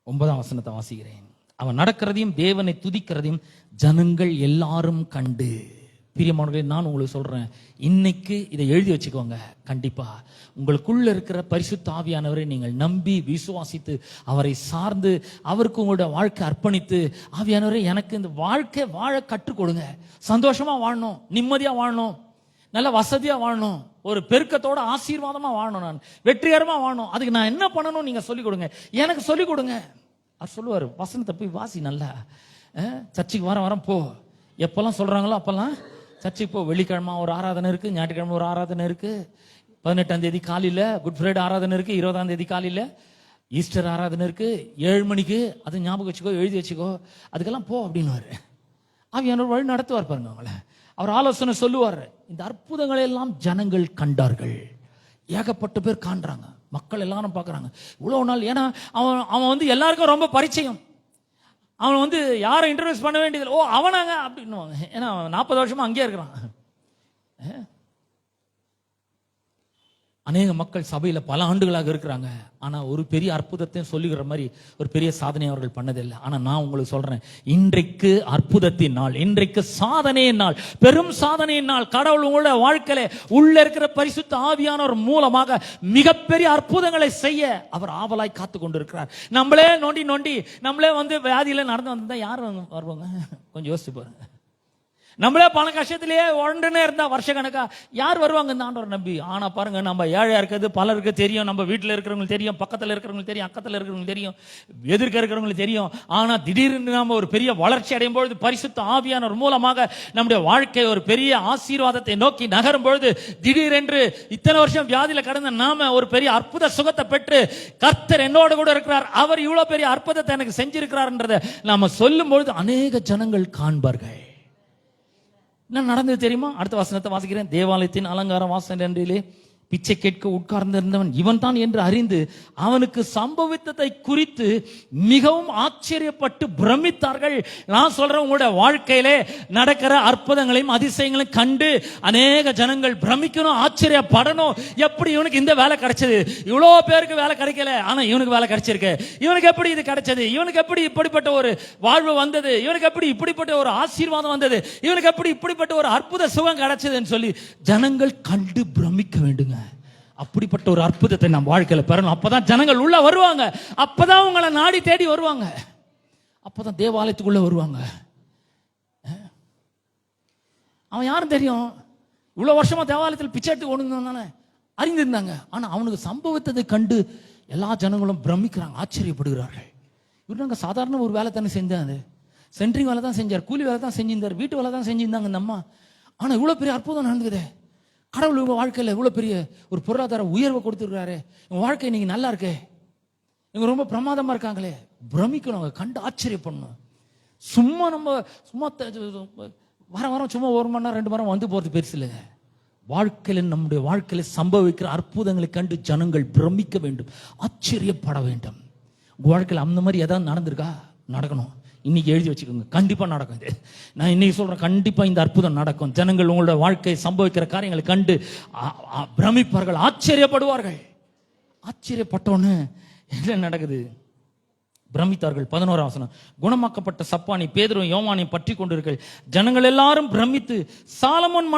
9ஆம் வசனத்தை வாசிக்கிறேன். அவன் நடக்கிறதையும் தேவனை துதிக்கிறதையும் ஜனங்கள் எல்லாரும் கண்டு. பிரியமானவர்களே, நான் உங்களுக்கு சொல்றேன், இன்னைக்கு இதை எழுதி வச்சுக்கோங்க. கண்டிப்பா உங்களுக்குள்ள இருக்கிற பரிசுத்த ஆவியானவரை நீங்கள் நம்பி விசுவாசித்து அவரை சார்ந்து அவருக்கு உங்களுடைய வாழ்க்கை அர்ப்பணித்து, ஆவியானவரை எனக்கு இந்த வாழ்க்கை வாழ கற்றுக் கொடுங்க, சந்தோஷமா வாழணும், நிம்மதியா வாழணும், நல்ல வசதியா வாழணும், ஒரு பெருக்கத்தோட ஆசீர்வாதமா வாழணும், நான் வெற்றிகரமா வாழணும். அதுக்கு நான் என்ன பண்ணணும் நீங்க சொல்லிக் கொடுங்க, எனக்கு சொல்லிக் கொடுங்க. அவர் சொல்லுவார், வசனத்தை போய் வாசி நல்லா, சர்ச்சுக்கு வாரம் போ, எப்பெல்லாம் சொல்றாங்களோ அப்பெல்லாம் சர்ச்சுக்கு போ. வெள்ளிக்கிழமை ஒரு ஆராதனை இருக்கு, ஞாயிற்றுக்கிழமை ஒரு ஆராதனை இருக்கு, 18ஆம் தேதி காலையில குட் ஃப்ரைடே ஆராதனை இருக்கு, 20ஆம் தேதி காலையில ஈஸ்டர் ஆராதனை இருக்கு, 7 மணிக்கு. அது ஞாபகம் வச்சுக்கோ, எழுதி வச்சுக்கோ, அதுக்கெல்லாம் போ அப்படின்னு ஆவியானவர் வழி நடத்துவார் பாருங்க அவங்கள. அவர் ஆலோசனை சொல்லுவார். இந்த அற்புதங்களை எல்லாம் ஜனங்கள் கண்டார்கள். ஏகப்பட்ட பேர் காண்றாங்க, மக்கள் எல்லாரும் பார்க்கறாங்க இவ்வளவு நாள். ஏன்னா அவன் எல்லாருக்கும் ரொம்ப பரிச்சயம். அவன் யாரை இன்ட்ரோடியூஸ் பண்ண வேண்டியது, ஓ அவனாங்க அப்படின்னு. ஏன்னா 40 வருஷமா அங்கேயே இருக்கிறான். அநேக மக்கள் சபையில பல ஆண்டுகளாக இருக்கிறாங்க. ஆனா ஒரு பெரிய அற்புதத்தையும் சொல்லுகிற மாதிரி ஒரு பெரிய சாதனை அவர்கள் பண்ணதில்லை. ஆனா நான் உங்களுக்கு சொல்றேன், இன்றைக்கு அற்புதத்தின் நாள், இன்றைக்கு சாதனையின் நாள், பெரும் சாதனையின் நாள். கடவுள் உங்களோட வாழ்க்கையில உள்ள இருக்கிற பரிசுத்த ஆவியானவர் மூலமாக மிகப்பெரிய அற்புதங்களை செய்ய அவர் ஆவலாய் காத்து கொண்டிருக்கிறார். நம்மளே நோண்டி நம்மளே வியாதியில நடந்து வந்தா யார் வருவாங்க? கொஞ்சம் யோசிச்சு பாருங்க. நம்மளே பண கஷ்டத்திலேயே உடனே இருந்தா வருஷ கணக்கா யார் வருவாங்க இந்த ஆண்டவரை நம்பி? ஆனா பாருங்க, நம்ம ஏழையா இருக்கிறது பலருக்கு தெரியும், நம்ம வீட்டில் இருக்கிறவங்களுக்கு தெரியும், பக்கத்தில் இருக்கிறவங்களுக்கு தெரியும், அக்கத்தில் இருக்கிறவங்களுக்கு தெரியும், எதிர்க்க இருக்கிறவங்களுக்கு தெரியும். ஆனா திடீர்னு நாம ஒரு பெரிய வளர்ச்சி அடையும் பொழுது, பரிசுத்த ஆவியானவர் மூலமாக நம்முடைய வாழ்க்கை ஒரு பெரிய ஆசீர்வாதத்தை நோக்கி நகரும் பொழுது, திடீரென்று இத்தனை வருஷம் வியாதியில கடந்த நாம ஒரு பெரிய அற்புத சுகத்தை பெற்று, கர்த்தர் என்னோடு கூட இருக்கிறார், அவர் இவ்வளவு பெரிய அற்புதத்தை எனக்கு செஞ்சிருக்கிறார்ன்றதை நாம சொல்லும் பொழுது அநேக ஜனங்கள் காண்பார்கள். என்ன நடந்தது தெரியுமா? அடுத்த வசனத்தை வாசிக்கிறேன். தேவாலயத்தின் அலங்கார வாசலிலே பிச்சை கேட்க உட்கார்ந்திருந்தவன் இவன் தான் என்று அறிந்து அவனுக்கு சம்பவித்ததை குறித்து மிகவும் ஆச்சரியப்பட்டு பிரமித்தார்கள். நான் சொல்றேன், உங்களுடைய வாழ்க்கையிலே நடக்கிற அற்புதங்களையும் அதிசயங்களையும் கண்டு அநேக ஜனங்கள் பிரமிக்கணும், ஆச்சரியப்படணும். எப்படி இவனுக்கு இந்த வேலை கிடைச்சது? இவ்வளோ பேருக்கு வேலை கிடைக்கல, ஆனா இவனுக்கு வேலை கிடைச்சிருக்கு. இவனுக்கு எப்படி இது கிடைச்சது? இவனுக்கு எப்படி இப்படிப்பட்ட ஒரு வாழ்வு வந்தது? இவனுக்கு எப்படி இப்படிப்பட்ட ஒரு ஆசீர்வாதம் வந்தது? இவனுக்கு எப்படி இப்படிப்பட்ட ஒரு அற்புத சுகம் கிடைச்சதுன்னு சொல்லி ஜனங்கள் கண்டு பிரமிக்க வேண்டுங்க. அப்படிப்பட்ட ஒரு அற்புதத்தை நம்ம வாழ்க்கையில பெறணும். அப்பதான் ஜனங்கள் உள்ள வருவாங்க, அப்பதான் உங்களை நாடி தேடி வருவாங்க, அப்பதான் தேவாலயத்துக்குள்ள வருவாங்க. அவன் யாரும் தெரியும், இவ்வளவு வருஷமா தேவாலயத்தில் பிச்சை எடுத்து ஓடுங்க அறிந்திருந்தாங்க. ஆனா அவனுக்கு சம்பவத்தை கண்டு எல்லா ஜனங்களும் பிரமிக்கிறாங்க, ஆச்சரியப்படுகிறார்கள். இவரு சாதாரண ஒரு வேலை தானே செஞ்சாரு, சென்ட்ரிங் வேலை தான் செஞ்சார், கூலி வேலை தான் செஞ்சிருந்தார், வீட்டு வேலை தான் செஞ்சிருந்தாங்க இந்த அம்மா. ஆனா இவ்வளவு பெரிய அற்புதம் நடந்துக்குதே. கடவுள் உங்க வாழ்க்கையில இவ்வளவு பெரிய ஒரு பொருளாதார உயர்வை கொடுத்துருக்காரு, உங்க வாழ்க்கை நீங்க நல்லா இருக்கே, இவங்க ரொம்ப பிரமாதமா இருக்காங்களே, பிரமிக்கணும், கண்டு ஆச்சரியப்படணும். சும்மா வாரம் சும்மா 1 மணி நேரம் 2 மணி நேரம் வந்து போறது பெருசு இல்லை. வாழ்க்கையில நம்முடைய வாழ்க்கையில சம்பவிக்கிற அற்புதங்களை கண்டு ஜனங்கள் பிரமிக்க வேண்டும், ஆச்சரியப்பட வேண்டும். உங்க வாழ்க்கையில அந்த மாதிரி ஏதாவது நடந்திருக்கா? நடக்கணும். இன்னைக்கு எழுதி வச்சுக்கோங்க, கண்டிப்பா நடக்கும். இது நான் இன்னைக்கு சொல்றேன், கண்டிப்பா இந்த அற்புதம் நடக்கும். ஜனங்கள் உங்களோட வாழ்க்கையை சம்பவிக்கிற காரியங்களை கண்டு பிரமிப்பார்கள், ஆச்சரியப்படுவார்கள். ஆச்சரியப்பட்டோன்னு என்ன நடக்குது? பிரமித்தார்கள். 11ஆம் வசனம். குணமாக்கப்பட்ட சப்பானி பேதுருவும் யோவானையும் பற்றி கொண்டிருக்கள். ஜனங்கள் எல்லாரும் பிரமித்து சாலமோன்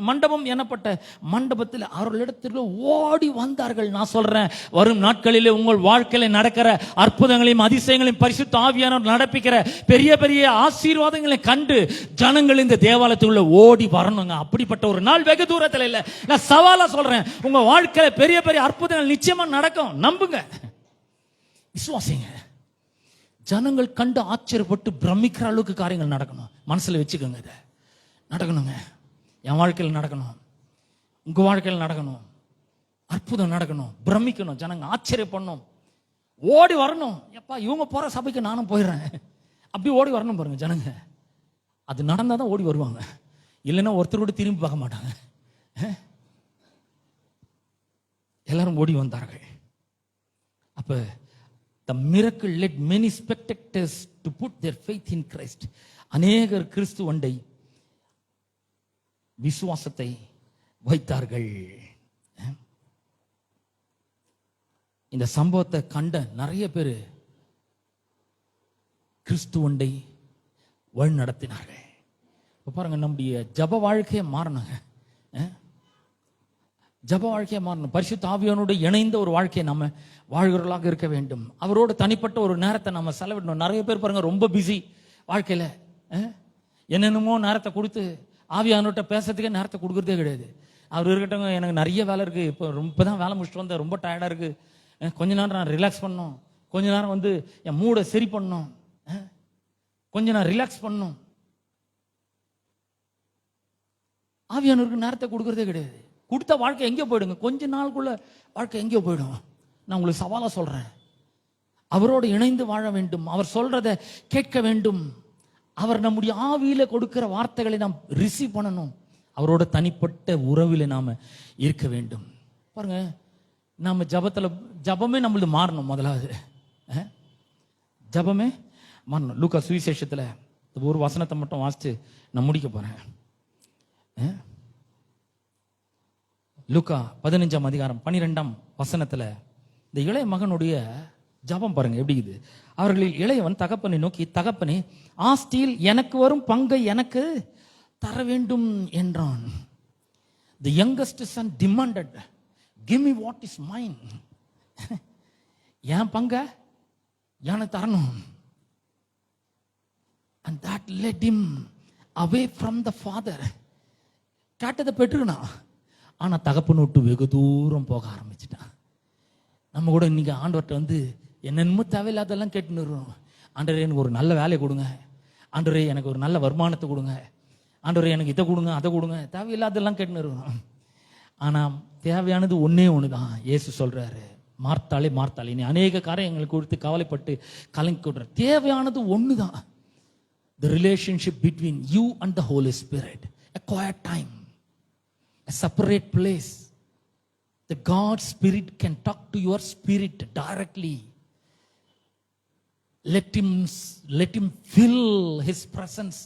மண்டபம் எனப்பட்ட மண்டபத்தில் அவர்களிடத்தில் ஓடி வந்தார்கள். நான் சொல்றேன், வரும் நாட்களிலே உங்கள் வாழ்க்கையில நடக்கிற அற்புதங்களையும் அதிசயங்களையும் பரிசுத்த ஆவியானவர் நடப்பிக்கிற பெரிய பெரிய ஆசீர்வாதங்களை கண்டு ஜனங்கள் இந்த தேவாலயத்துக்குள்ள ஓடி வரணுங்க. அப்படிப்பட்ட ஒரு நாள் வெகு தூரத்தில் இல்லை. நான் சவாலா சொல்றேன், உங்க வாழ்க்கையில பெரிய பெரிய அற்புதங்கள் நிச்சயமா நடக்கும். நம்புங்க, விசுவாசிங்க. ஜனங்கள் கண்டு ஆச்சரியப்பட்டு பிரமிக்கிற அளவுக்கு காரியங்கள் நடக்கணும். மனசுல வச்சுக்கோங்க, இதை நடக்கணுங்க. என் வாழ்க்கையில் நடக்கணும், உங்க வாழ்க்கையில் நடக்கணும், அற்புதம் நடக்கணும், பிரமிக்கணும், ஜனங்க ஆச்சரியப்படணும், ஓடி வரணும். எப்பா இவங்க போற சபைக்கு நானும் போயிடுறேன், அப்படி ஓடி வரணும் பாருங்க ஜனங்க. அது நடந்தாதான் ஓடி வருவாங்க, இல்லைன்னா ஒருத்தர் கூட திரும்பி பார்க்க மாட்டாங்க. எல்லாரும் ஓடி வந்தார்கள். அப்ப the miracle led many spectators to put their faith in Christ. அநேகர் கிறிஸ்துவண்டை விசுவாசத்தை வைத்தார்கள். இந்த சம்பவத்தை கண்ட நிறைய பேர் கிறிஸ்துவண்டை வழி நடத்தினார்கள். பாருங்க, நம்முடைய ஜப வாழ்க்கையை மாறணுங்க. ஜப வாழ்க்கையை மாறணும். பரிசுத்த ஆவியானோடு இணைந்த ஒரு வாழ்க்கையை நம்ம வாழ்கிறவர்களாக இருக்க வேண்டும். அவரோட தனிப்பட்ட ஒரு நேரத்தை நம்ம செலவிடணும். நிறைய பேர் பாருங்க ரொம்ப பிஸி வாழ்க்கையில, என்னென்னமோ நேரத்தை கொடுத்து ஆவியானவர்கிட்ட பேசுறதுக்கே நேரத்தை கொடுக்குறதே கிடையாது. அவர் இருக்கட்டும், எனக்கு நிறைய வேலை இருக்கு, இப்போ தான் வேலை முடிச்சுட்டு வந்தேன், ரொம்ப டயர்டா இருக்கு, கொஞ்ச நேரம் நான் ரிலாக்ஸ் பண்ணணும், கொஞ்ச நேரம் வந்து என் மூடை சரி பண்ணணும், கொஞ்சம் நான் ரிலாக்ஸ் பண்ணணும். ஆவியானவருக்கு நேரத்தை கொடுக்கறதே கிடையாது. கொடுத்த வாழ்க்கை எங்கேயோ போயிடுங்க, கொஞ்ச நாளுக்குள்ள வாழ்க்கை எங்கேயோ போயிடும். நான் உங்களுக்கு சவாலா சொல்றேன், அவரோடு இணைந்து வாழ வேண்டும், அவர் சொல்றதை கேட்க வேண்டும், அவர் நம்முடைய ஆவியில கொடுக்கிற வார்த்தைகளை நாம் ரிசீவ் பண்ணணும், அவரோட தனிப்பட்ட உறவில் நாம இருக்க வேண்டும். பாருங்க, நாம ஜபமே நம்மளது மாறணும். முதலாவது ஜபமே மாறணும். லூக்கா சுவிசேஷத்துல ஒரு வசனத்தை மட்டும் வாசிச்சு நான் முடிக்க போறேன். லூக்கா 15ஆம் அதிகாரம் 12ஆம் வசனத்துல இந்த இளைய மகனுடைய ஜபம் பாருங்க எப்படி இது. அவர்களில் இளையவன் தகப்பனை நோக்கி, தகப்பனே, ஆஸ்தியில் எனக்கு வரும் பங்கை எனக்கு தர வேண்டும் என்றான். The youngest son demanded, give me what is mine. என் பங்க எனக்கு தரணும். And that led him away from the father. கேட்டதை பெற்றுனா, ஆனா தகப்பனை விட்டு வெகு தூரம் போக ஆரம்பிச்சுட்டான். நம்ம கூட இன்னைக்கு ஆண்டவர்கிட்ட வந்து என்னென்னமோ தேவையில்லாதெல்லாம் கேட்டுன்னு இருக்கோம். ஆண்டவரே எனக்கு ஒரு நல்ல வேலையை கொடுங்க, ஆண்டவரே எனக்கு ஒரு நல்ல வருமானத்தை கொடுங்க, ஆண்டவரே எனக்கு இதை கொடுங்க அதை கொடுங்க, தேவையில்லாதெல்லாம் கேட்டுன்னு இருக்கோம். ஆனா தேவையானது ஒன்னே ஒண்ணுதான். இயேசு சொல்றாரு, மார்த்தாளே மார்த்தாளே, நீ அநேக காரியங்களுக்கு கொடுத்து கவலைப்பட்டு கலங்கி கொடுற, தேவையானது ஒண்ணுதான். The relationship between you and the Holy Spirit, a quiet time, a separate place. The God Spirit can talk to your spirit directly. Let him fill his presence.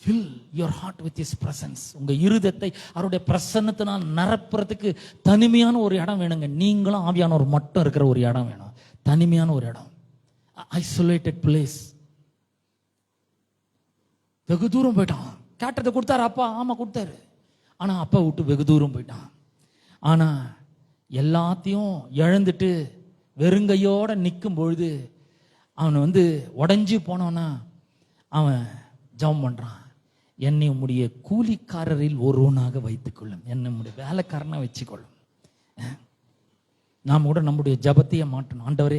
Fill your heart with his presence. உங்க இருதயத்தை அவருடைய பிரசன்னத்தினால் நிரப்புறதுக்கு தனிமையான ஒரு இடம் வேணுங்க. நீங்களும் ஆவியானவர் மட்டும் இருக்கிற ஒரு இடம் வேணும், தனிமையான ஒரு இடம், ஐசோலேட்டட் பிளேஸ். வெகு தூரம் போயிட்டான். கேட்டதை கொடுத்தாரு அப்பா, ஆமா கொடுத்தாரு, ஆனா அப்பா விட்டு வெகு தூரம் போயிட்டான். ஆனா எல்லாத்தையும் இழந்துட்டு வெறுங்கையோட நிற்கும் பொழுது அவன் வந்து உடஞ்சி போனவனா அவன் ஜெபம் பண்றான், என்னை உம்முடைய கூலிக்காரரில் ஒருவனாக வைத்துக் கொள்ளும், என்னை உம்முடைய வேலைக்காரனா வச்சுக்கொள்ளும். நாம் கூட நம்முடைய ஜபத்தையே மாற்றணும். ஆண்டவரே,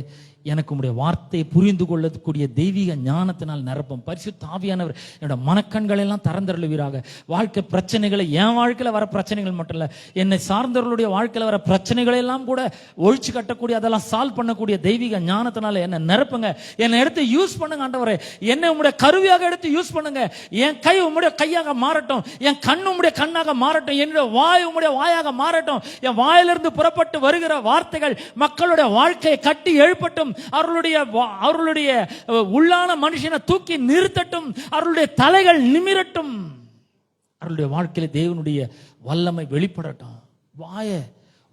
எனக்கு உம்முடைய வார்த்தையை புரிந்து கொள்ளக்கூடிய தெய்வீக ஞானத்தினால் நிரப்பும். பரிசுத்த ஆவியானவர் என்னோட மனக்கண்களை எல்லாம் திறந்தருளுவீராக. வாழ்க்கை பிரச்சனைகளை, என் வாழ்க்கையில வர பிரச்சனைகள் மட்டும் இல்ல, என்னை சார்ந்தவர்களுடைய வாழ்க்கையில வர பிரச்சனைகளை எல்லாம் கூட ஒழிச்சு கட்டக்கூடிய, அதெல்லாம் சால்வ் பண்ணக்கூடிய தெய்வீக ஞானத்தினால என்னை நிரப்புங்க. என்னை எடுத்து யூஸ் பண்ணுங்க ஆண்டவரே, என்னை உம்முடைய கருவியாக எடுத்து யூஸ் பண்ணுங்க. என் கை உம்முடைய கையாக மாறட்டும், என் கண் உம்முடைய கண்ணாக மாறட்டும், என்னுடைய வாய் உம்முடைய வாயாக மாறட்டும். என் வாயிலிருந்து புறப்பட்டு வருகிற வார்த்தைகள் மக்களுடைய வாழ்க்கையை கட்டி எழுப்பட்டும், அவர்களுடைய உள்ளான மனுஷனை தூக்கி நிறுத்தட்டும், அவர்களுடைய தலைகள் நிமிரட்டும், அவர்களுடைய வாழ்க்கையில தேவனுடைய வல்லமை வெளிப்படட்டும். வாய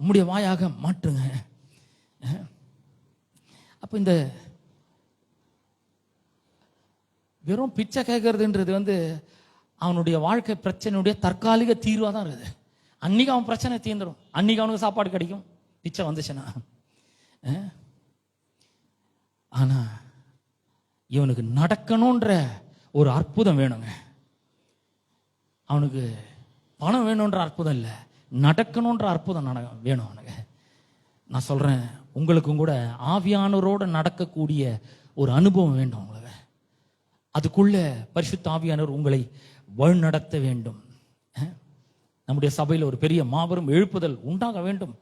உம்முடைய வாயாக மாற்றுங்க. அப்ப இந்த வெறும் பிச்சை கேட்கறதுன்றது வந்து அவனுடைய வாழ்க்கை பிரச்சனையுடைய தற்காலிக தீர்வா தான் இருக்குது. அன்னைக்கு அவன் பிரச்சனை தீர்ந்துடும், அன்னைக்கு அவனுக்கு சாப்பாடு கிடைக்கும், பிச்சை வந்துச்சுன்னா. ஆனா இவனுக்கு நடக்கணும்ன்ற ஒரு அற்புதம் வேணுங்க. அவனுக்கு பணம் வேணும்ன்ற அற்புதம் இல்லை, நடக்கணும்ன்ற அற்புதம் வேணும் அவனுக்கு. நான் சொல்றேன், உங்களுக்கும் கூட ஆவியானவரோட நடக்கக்கூடிய ஒரு அனுபவம் வேண்டும் உங்களுக்கு. அதுக்குள்ள பரிசுத்த ஆவியானவர் உங்களை வழிநடத்த வேண்டும். நம்முடைய சபையில் ஒரு பெரிய மாபெரும் எழுப்புதல் உண்டாக வேண்டும்.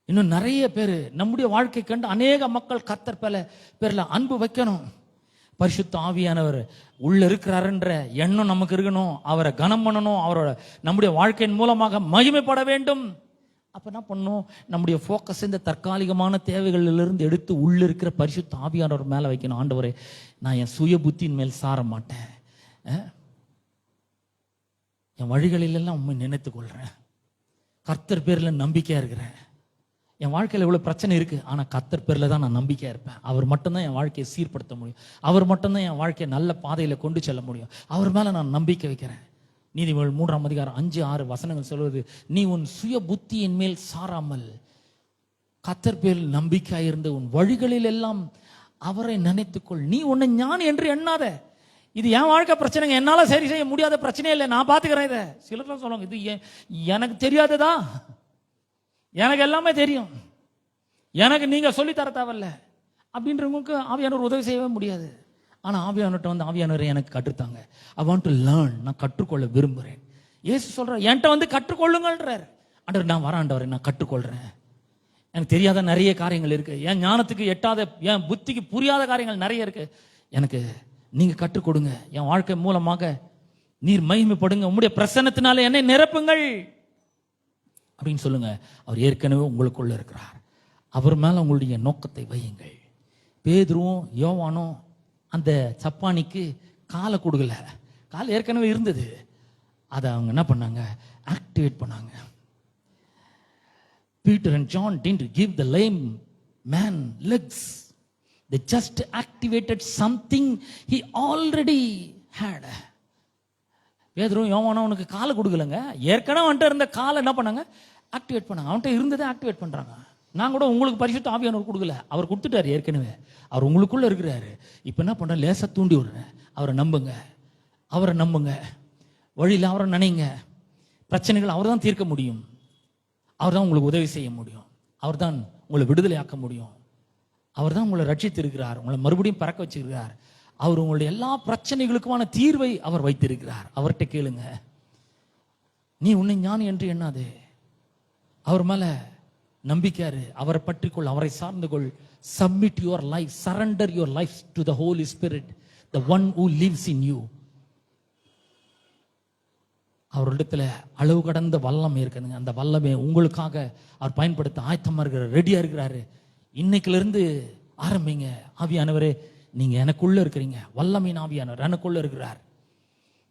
இன்னும் நிறைய பேர் நம்முடைய வாழ்க்கை கண்டு அநேக மக்கள் கர்த்தர் பேர்ல அன்பு வைக்கணும். பரிசுத்த ஆவியானவர் உள்ள இருக்கிறாருன்ற எண்ணம் நமக்கு இருக்கணும், அவரை கனம் பண்ணணும், அவரோட நம்முடைய வாழ்க்கையின் மூலமாக மகிமைப்பட வேண்டும். அப்ப என்ன பண்ணணும், நம்முடைய போக்கஸ் இந்த தற்காலிகமான தேவைகளிலிருந்து எடுத்து உள்ள இருக்கிற பரிசுத்த ஆவியானவர் மேல வைக்கணும். ஆண்டவரே, நான் என் சுய புத்தியின் மேல் சார மாட்டேன், என் வழிகளிலெல்லாம் உண்மை நினைத்துக் கொள்றேன், கர்த்தர் பேர்ல நம்பிக்கையா இருக்கிறேன். என் வாழ்க்கையில் இவ்வளவு பிரச்சனை இருக்கு, ஆனா கர்த்தர் பேர்ல தான் நான் நம்பிக்கையா இருப்பேன். அவர் மட்டும்தான் என் வாழ்க்கையை சீர்படுத்த முடியும், அவர் மட்டும்தான் என் வாழ்க்கையை நல்ல பாதையில கொண்டு செல்ல முடியும். அவர் மேல நான் நம்பிக்கை வைக்கிறேன். நீதிமொழிகள் 3ஆம் அதிகாரம் 5-6 வசனங்கள் சொல்வது, நீ உன் சுய புத்தியின் மேல் சாராமல் கர்த்தர் பேரில் நம்பிக்கையா இருந்து உன் வழிகளில் எல்லாம் அவரை நினைத்துக்கொள். நீ உன்னை ஞானி என்று எண்ணாத, இது என் வாழ்க்கை பிரச்சனைங்க, என்னால சரி செய்ய முடியாத பிரச்சனையே இல்லை, நான் பாத்துக்கிறேன். இதை சிலர் சொல்லுவாங்க, இது எனக்கு தெரியாததா, எனக்கு எல்லாமே தெரியும், எனக்கு நீங்க சொல்லி தர தேவையில்ல அப்படின்றவங்களுக்கு ஆவியானவர் உதவி செய்யவே முடியாது. ஆனா ஆவியானவர்கிட்ட வந்து, ஆவியானவரை எனக்கு கற்றுத்தாங்க, ஐ வாண்ட் டு லேர்ன், நான் கற்றுக்கொள்ள விரும்புகிறேன். இயேசு சொல்றார், என்கிட்ட வந்து கற்றுக்கொள்ளுங்கள்ன்றார். ஆண்டவர், நான் வரேன் ஆண்டவரே, நான் கற்றுக்கொள்றேன். எனக்கு தெரியாத நிறைய காரியங்கள் இருக்கு, என் ஞானத்துக்கு எட்டாத, என் புத்திக்கு புரியாத காரியங்கள் நிறைய இருக்கு, எனக்கு நீங்க கற்றுக் கொடுங்க. என் வாழ்க்கை மூலமாக நீர் மகிமைப்படுங்க, உம்முடைய பிரசன்னத்தினால என்னை நிரப்புங்கள் அப்படின்னு சொல்லுங்க. அவர் ஏற்கனவே உங்களுக்குள்ள இருக்கிறார். அவர் மேல உங்களுடைய நோக்கத்தை வையுங்கள். பேதுருவும் யோவானும் அந்த சப்பானிக்கு காலை கொடுக்கல, கால் ஏற்கனவே இருந்தது, அதை அவங்க என்ன பண்ணாங்க, ஆக்டிவேட் பண்ணாங்க. Peter and John didn't give the lame man legs. They just activated something he already had. பேதுருவும் யோவானும் அவனுக்கு காலை கொடுக்கலங்க, ஏற்கனவே அவன்கிட்ட இருந்த காலை என்ன பண்ணாங்க, ஆக்டிவேட் பண்ணாங்க. அவன்கிட்ட இருந்ததை ஆக்டிவேட் பண்றாங்க. நான் கூட உங்களுக்கு பரிசுத்த ஆவியானவர் கொடுக்கல, அவர் கொடுத்துட்டாரு ஏற்கனவே, அவர் உங்களுக்குள்ள இருக்கிறாரு. இப்ப என்ன பண்ற, லேசா தூண்டி விடுறேன், அவரை நம்புங்க, அவரை நம்புங்க, வழியில் அவரை நினைங்க. பிரச்சனைகள் அவர் தான் தீர்க்க முடியும், அவர் தான் உங்களுக்கு உதவி செய்ய முடியும், அவர் தான் உங்களை விடுதலை ஆக்க முடியும், அவர் தான் உங்களை ரட்சித்திருக்கிறார், உங்களை மறுபடியும் பறக்க வச்சிருக்கிறார். அவர் உங்களுடைய எல்லா பிரச்சனைகளுக்குமான தீர்வை அவர் வைத்திருக்கிறார். அவர்கிட்ட கேளுங்க. நீ உன்னை ஞானி என்று எண்ணாது, அவர் மேல நம்பிக்கையாரு, அவரை பற்றிக்கொள், அவரை சார்ந்து கொள். Submit your life, surrender your life to the holy spirit, the one who lives in you. அவரிடத்துல அளவு கடந்த வல்லமை இருக்குதுங்க. அந்த வல்லமை உங்களுக்காக அவர் பயன்படுத்த ஆயத்தமா இருக்கிறார், ரெடியா இருக்கிறாரு. இன்னைக்குல இருந்து ஆரம்பிங்க. ஆவியானவரே, நீங்க எனக்குள்ள இருக்கிறீங்க, வல்லமையின் ஆவியானவர் எனக்குள்ள இருக்கிறார்,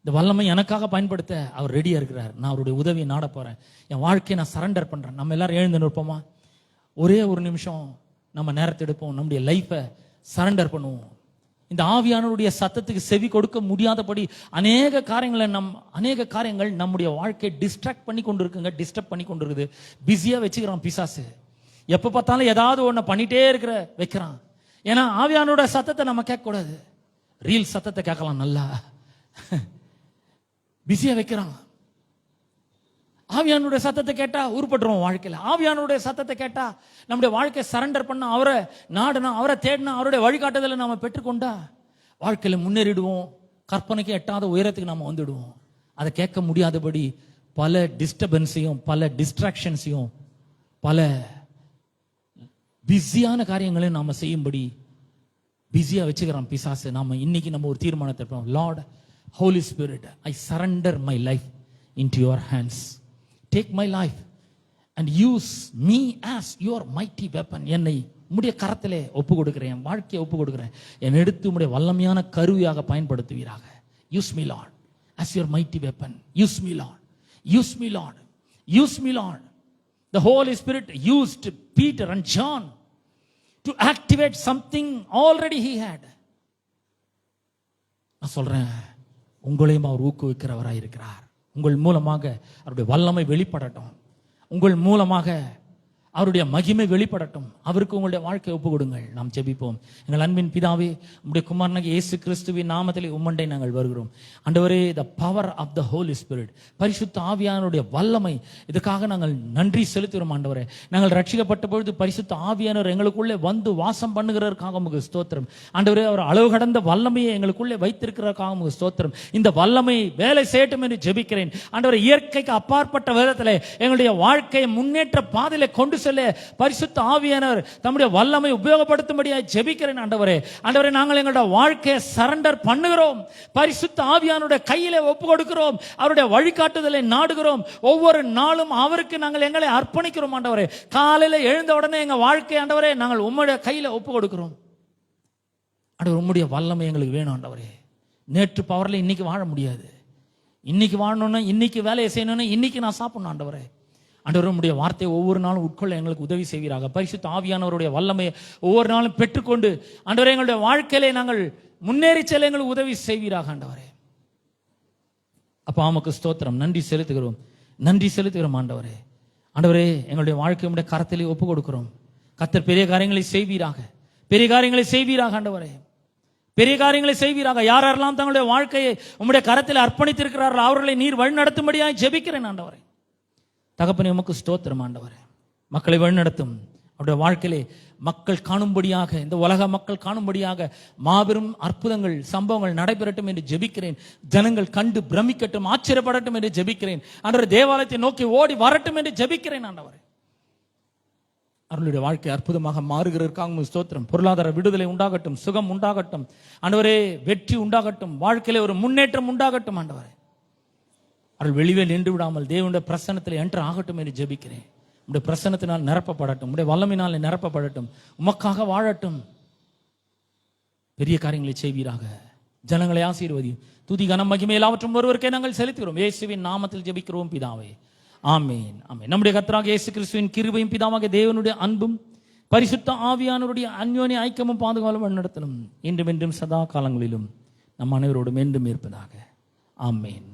இந்த வல்லமை எனக்காக பயன்படுத்த அவர் ரெடியா இருக்கிறார். நான் அவருடைய உதவியை நாட போறேன், என் வாழ்க்கையை நான் சரண்டர் பண்றேன். நம்ம எல்லாரும் எழுந்து நிற்போமா? ஒரே ஒரு நிமிஷம் நம்ம நேரத்தை எடுப்போம், நம்முடைய லைஃபை சரண்டர் பண்ணுவோம். இந்த ஆவியானவருடைய சத்தத்துக்கு செவி கொடுக்க முடியாதபடி அநேக காரியங்கள் நம்முடைய வாழ்க்கையை டிஸ்ட்ராக்ட் பண்ணி கொண்டு இருக்குங்க, டிஸ்டர்ப் பண்ணி கொண்டு இருக்குது. பிஸியா வச்சுக்கிறான் பிசாசு, எப்ப பார்த்தாலும் ஏதாவது ஒண்ணு பண்ணிட்டே வைக்கிறான். ஏன்னா ஆவியானோட சத்தத்தை நம்ம கேட்க கூடாது, ரீல் சத்தத்தை கேட்கலாம் நல்லா. பிஸியா வைக்கிறான். ஆவியானுடைய சத்தத்தை கேட்டா உருப்பட்டுருவோம் வாழ்க்கையில. ஆவியானுடைய சத்தத்தை கேட்டா நம்முடைய வாழ்க்கையை சரண்டர் பண்ண, அவரை நாடுனா, அவரை தேடினா, அவருடைய வழிகாட்டுதலை நாம பெற்றுக்கொண்டா வாழ்க்கையில முன்னேறிடுவோம். கற்பனைக்கு எட்டாத உயரத்துக்கு நாம வந்துடுவோம். அதை கேட்க முடியாதபடி பல டிஸ்டர்பன்ஸையும், பல டிஸ்ட்ராக்ஷன்ஸையும், பல பிஸியான காரியங்களையும் நாம செய்யும்படி பிஸியா வச்சுக்கிறோம் பிசாசு. நாம இன்னைக்கு நம்ம ஒரு தீர்மானத்தை எடுப்போம். Lord, holy spirit, I surrender my life into your hands. Take my life and use me as your mighty weapon. என்னை உம்முடைய கரத்திலே ஒப்பு கொடுக்கிறேன், என் வாழ்க்கையை ஒப்பு கொடுக்கிறேன், என்னை எடுத்து உம்முடைய வல்லமையான கருவியாக பயன்படுத்துவீராக. Use me Lord as your mighty weapon. Use me Lord. Use me Lord. Use me Lord. The Holy Spirit used Peter and John to activate something already he had. நான் சொல்றேன், உங்களையும் அவர் ஊக்குவிக்கிறவராய் இருக்கிறார். உங்கள் மூலமாக அவருடைய வல்லமை வெளிப்படட்டும், உங்கள் மூலமாக அவருடைய மகிமை வெளிப்படட்டும். அவருக்கு உங்களுடைய வாழ்க்கையை ஒப்பு கொடுங்கள். நாம் ஜெபிப்போம். எங்கள் அன்பின் பிதாவே, உம்முடைய குமாரனாகிய இயேசு கிறிஸ்துவின் நாமத்திலே உம்மண்டை நாங்கள் வருகிறோம். ஆண்டவரே, the power of the Holy Spirit, பரிசுத்த ஆவியானவருடைய வல்லமை, இதுக்காக நாங்கள் நன்றி செலுத்துகிறோம். ஆண்டவரே, நாங்கள் ரட்சிக்கப்பட்ட பொழுது பரிசுத்த ஆவியானவர் எங்களுக்குள்ளே வந்து வாசம் பண்ணுகிறதற்காக உமக்கு ஸ்தோத்திரம். ஆண்டவரே, அவர் அளவு கடந்த வல்லமையை எங்களுக்குள்ளே வைத்திருக்கிறதற்காக உமக்கு ஸ்தோத்திரம். இந்த வல்லமை வேலை செய்யட்டும் என்று ஜெபிக்கிறேன். ஆண்டவரே, இயற்கைக்கு அப்பாற்பட்ட விதத்திலே எங்களுடைய வாழ்க்கையை முன்னேற்ற பாதையிலே கொண்டு சொல்ல பரிசுத்த ஆவியானவர் தம்முடைய வல்லமை உபயோகப்படுத்தும்படியாக ஜெபிக்கிறேன். ஆண்டவரே, ஆண்டவரே, நாங்கள் எங்களுடைய வாழ்க்கையை சரண்டர் பண்ணுகிறோம், பரிசுத்த ஆவியானுடைய கையிலே ஒப்பு கொடுக்கிறோம், அவருடைய வழிகாட்டுதலை நாடுகிறோம். ஒவ்வொரு நாளும் அவருக்கு நாங்கள் எங்களை அர்ப்பணிக்கிறோம். ஆண்டவரே, காலையில எழுந்த உடனே எங்க வாழ்க்கை ஆண்டவரே நாங்கள் உம்முடைய கையில ஒப்பு கொடுக்கிறோம். ஆண்டவர், உம்முடைய வல்லமை எங்களுக்கு வேணும். ஆண்டவரே, நேற்று பவர்ல இன்னைக்கு வாழ முடியாது. இன்னைக்கு வாழணும்னா, இன்னைக்கு வேலையை செய்யணும்னா, இன்னைக்கு நான் சாப்பிடணும். ஆண்டவரே, ஆண்டவரே, உம்முடைய வார்த்தையை ஒவ்வொரு நாளும் உட்கொள்ள எங்களுக்கு உதவி செய்வீராக. பரிசுத்த ஆவியானவருடைய வல்லமையை ஒவ்வொரு நாளும் பெற்றுக்கொண்டு ஆண்டவரே எங்களுடைய வாழ்க்கையிலே நாங்கள் முன்னேறி செல்ல எங்களுக்கு உதவி செய்வீராக. ஆண்டவரே, அப்பா, உமக்கு ஸ்தோத்திரம், நன்றி செலுத்துகிறோம், நன்றி செலுத்துகிறோம். ஆண்டவரே, ஆண்டவரே, எங்களுடைய வாழ்க்கை உம்முடைய கரத்திலே ஒப்பு கொடுக்கிறோம். கர்த்தர் பெரிய காரியங்களை செய்வீராக, பெரிய காரியங்களை செய்வீராக. ஆண்டவரே, பெரிய காரியங்களை செய்வீராக. யாரெல்லாம் தங்களுடைய வாழ்க்கையை உம்முடைய கரத்தில் அர்ப்பணித்திருக்கிறார்கள் அவர்களை நீர் வழிநடத்தும்படியாய் ஜெபிக்கிறேன் ஆண்டவரே. தகப்பனே, உமக்கு ஸ்தோத்திரம் ஆண்டவரே. மக்களை வழிநடத்தும். அவருடைய வாழ்க்கையிலே மக்கள் காணும்படியாக, இந்த உலக மக்கள் காணும்படியாக மாபெரும் அற்புதங்கள் சம்பவங்கள் நடைபெறட்டும் என்று ஜெபிக்கிறேன். ஜனங்கள் கண்டு பிரமிக்கட்டும், ஆச்சரியப்படட்டும் என்று ஜெபிக்கிறேன் ஆண்டவரே. தேவாலயத்தை நோக்கி ஓடி வரட்டும் என்று ஜெபிக்கிறேன் ஆண்டவரே. அவர்களுடைய வாழ்க்கை அற்புதமாக மாறுகிறதற்காக ஸ்தோத்திரம். பொருளாதார விடுதலை உண்டாகட்டும், சுகம் உண்டாகட்டும் ஆண்டவரே, வெற்றி உண்டாகட்டும், வாழ்க்கையில ஒரு முன்னேற்றம் உண்டாகட்டும் ஆண்டவரே. அவர்கள் வெளியே நின்று விடாமல் தேவனுடைய பிரசன்னத்தில் என்டர் ஆகட்டும் என்று ஜெபிக்கிறேன். உடைய பிரசன்னத்தினால் நிரப்பப்படட்டும், உடைய வல்லமினால் நிரப்பப்படட்டும், உமக்காக வாழட்டும். பெரிய காரியங்களை செய்வீராக. ஜனங்களை ஆசீர்வதியும். துதி கனம் மகிமை எல்லாவற்றும் ஒருவருக்கே நாங்கள் செலுத்துகிறோம். இயேசுவின் நாமத்தில் ஜெபிக்கிறோம் பிதாவே, ஆமேன் ஆமேன். நம்முடைய கர்த்தராகிய இயேசு கிறிஸ்துவின் கிருபையும் பிதாவாகிய தேவனுடைய அன்பும் பரிசுத்த ஆவியானவருடைய அந்யோன்ய ஐக்கியமும் பாதுகாவலும் வழிநடத்தலும் இன்றும் என்றும் சதா காலங்களிலும் நம் அனைவரோடும் என்றும் இருப்பதாக. ஆமேன்.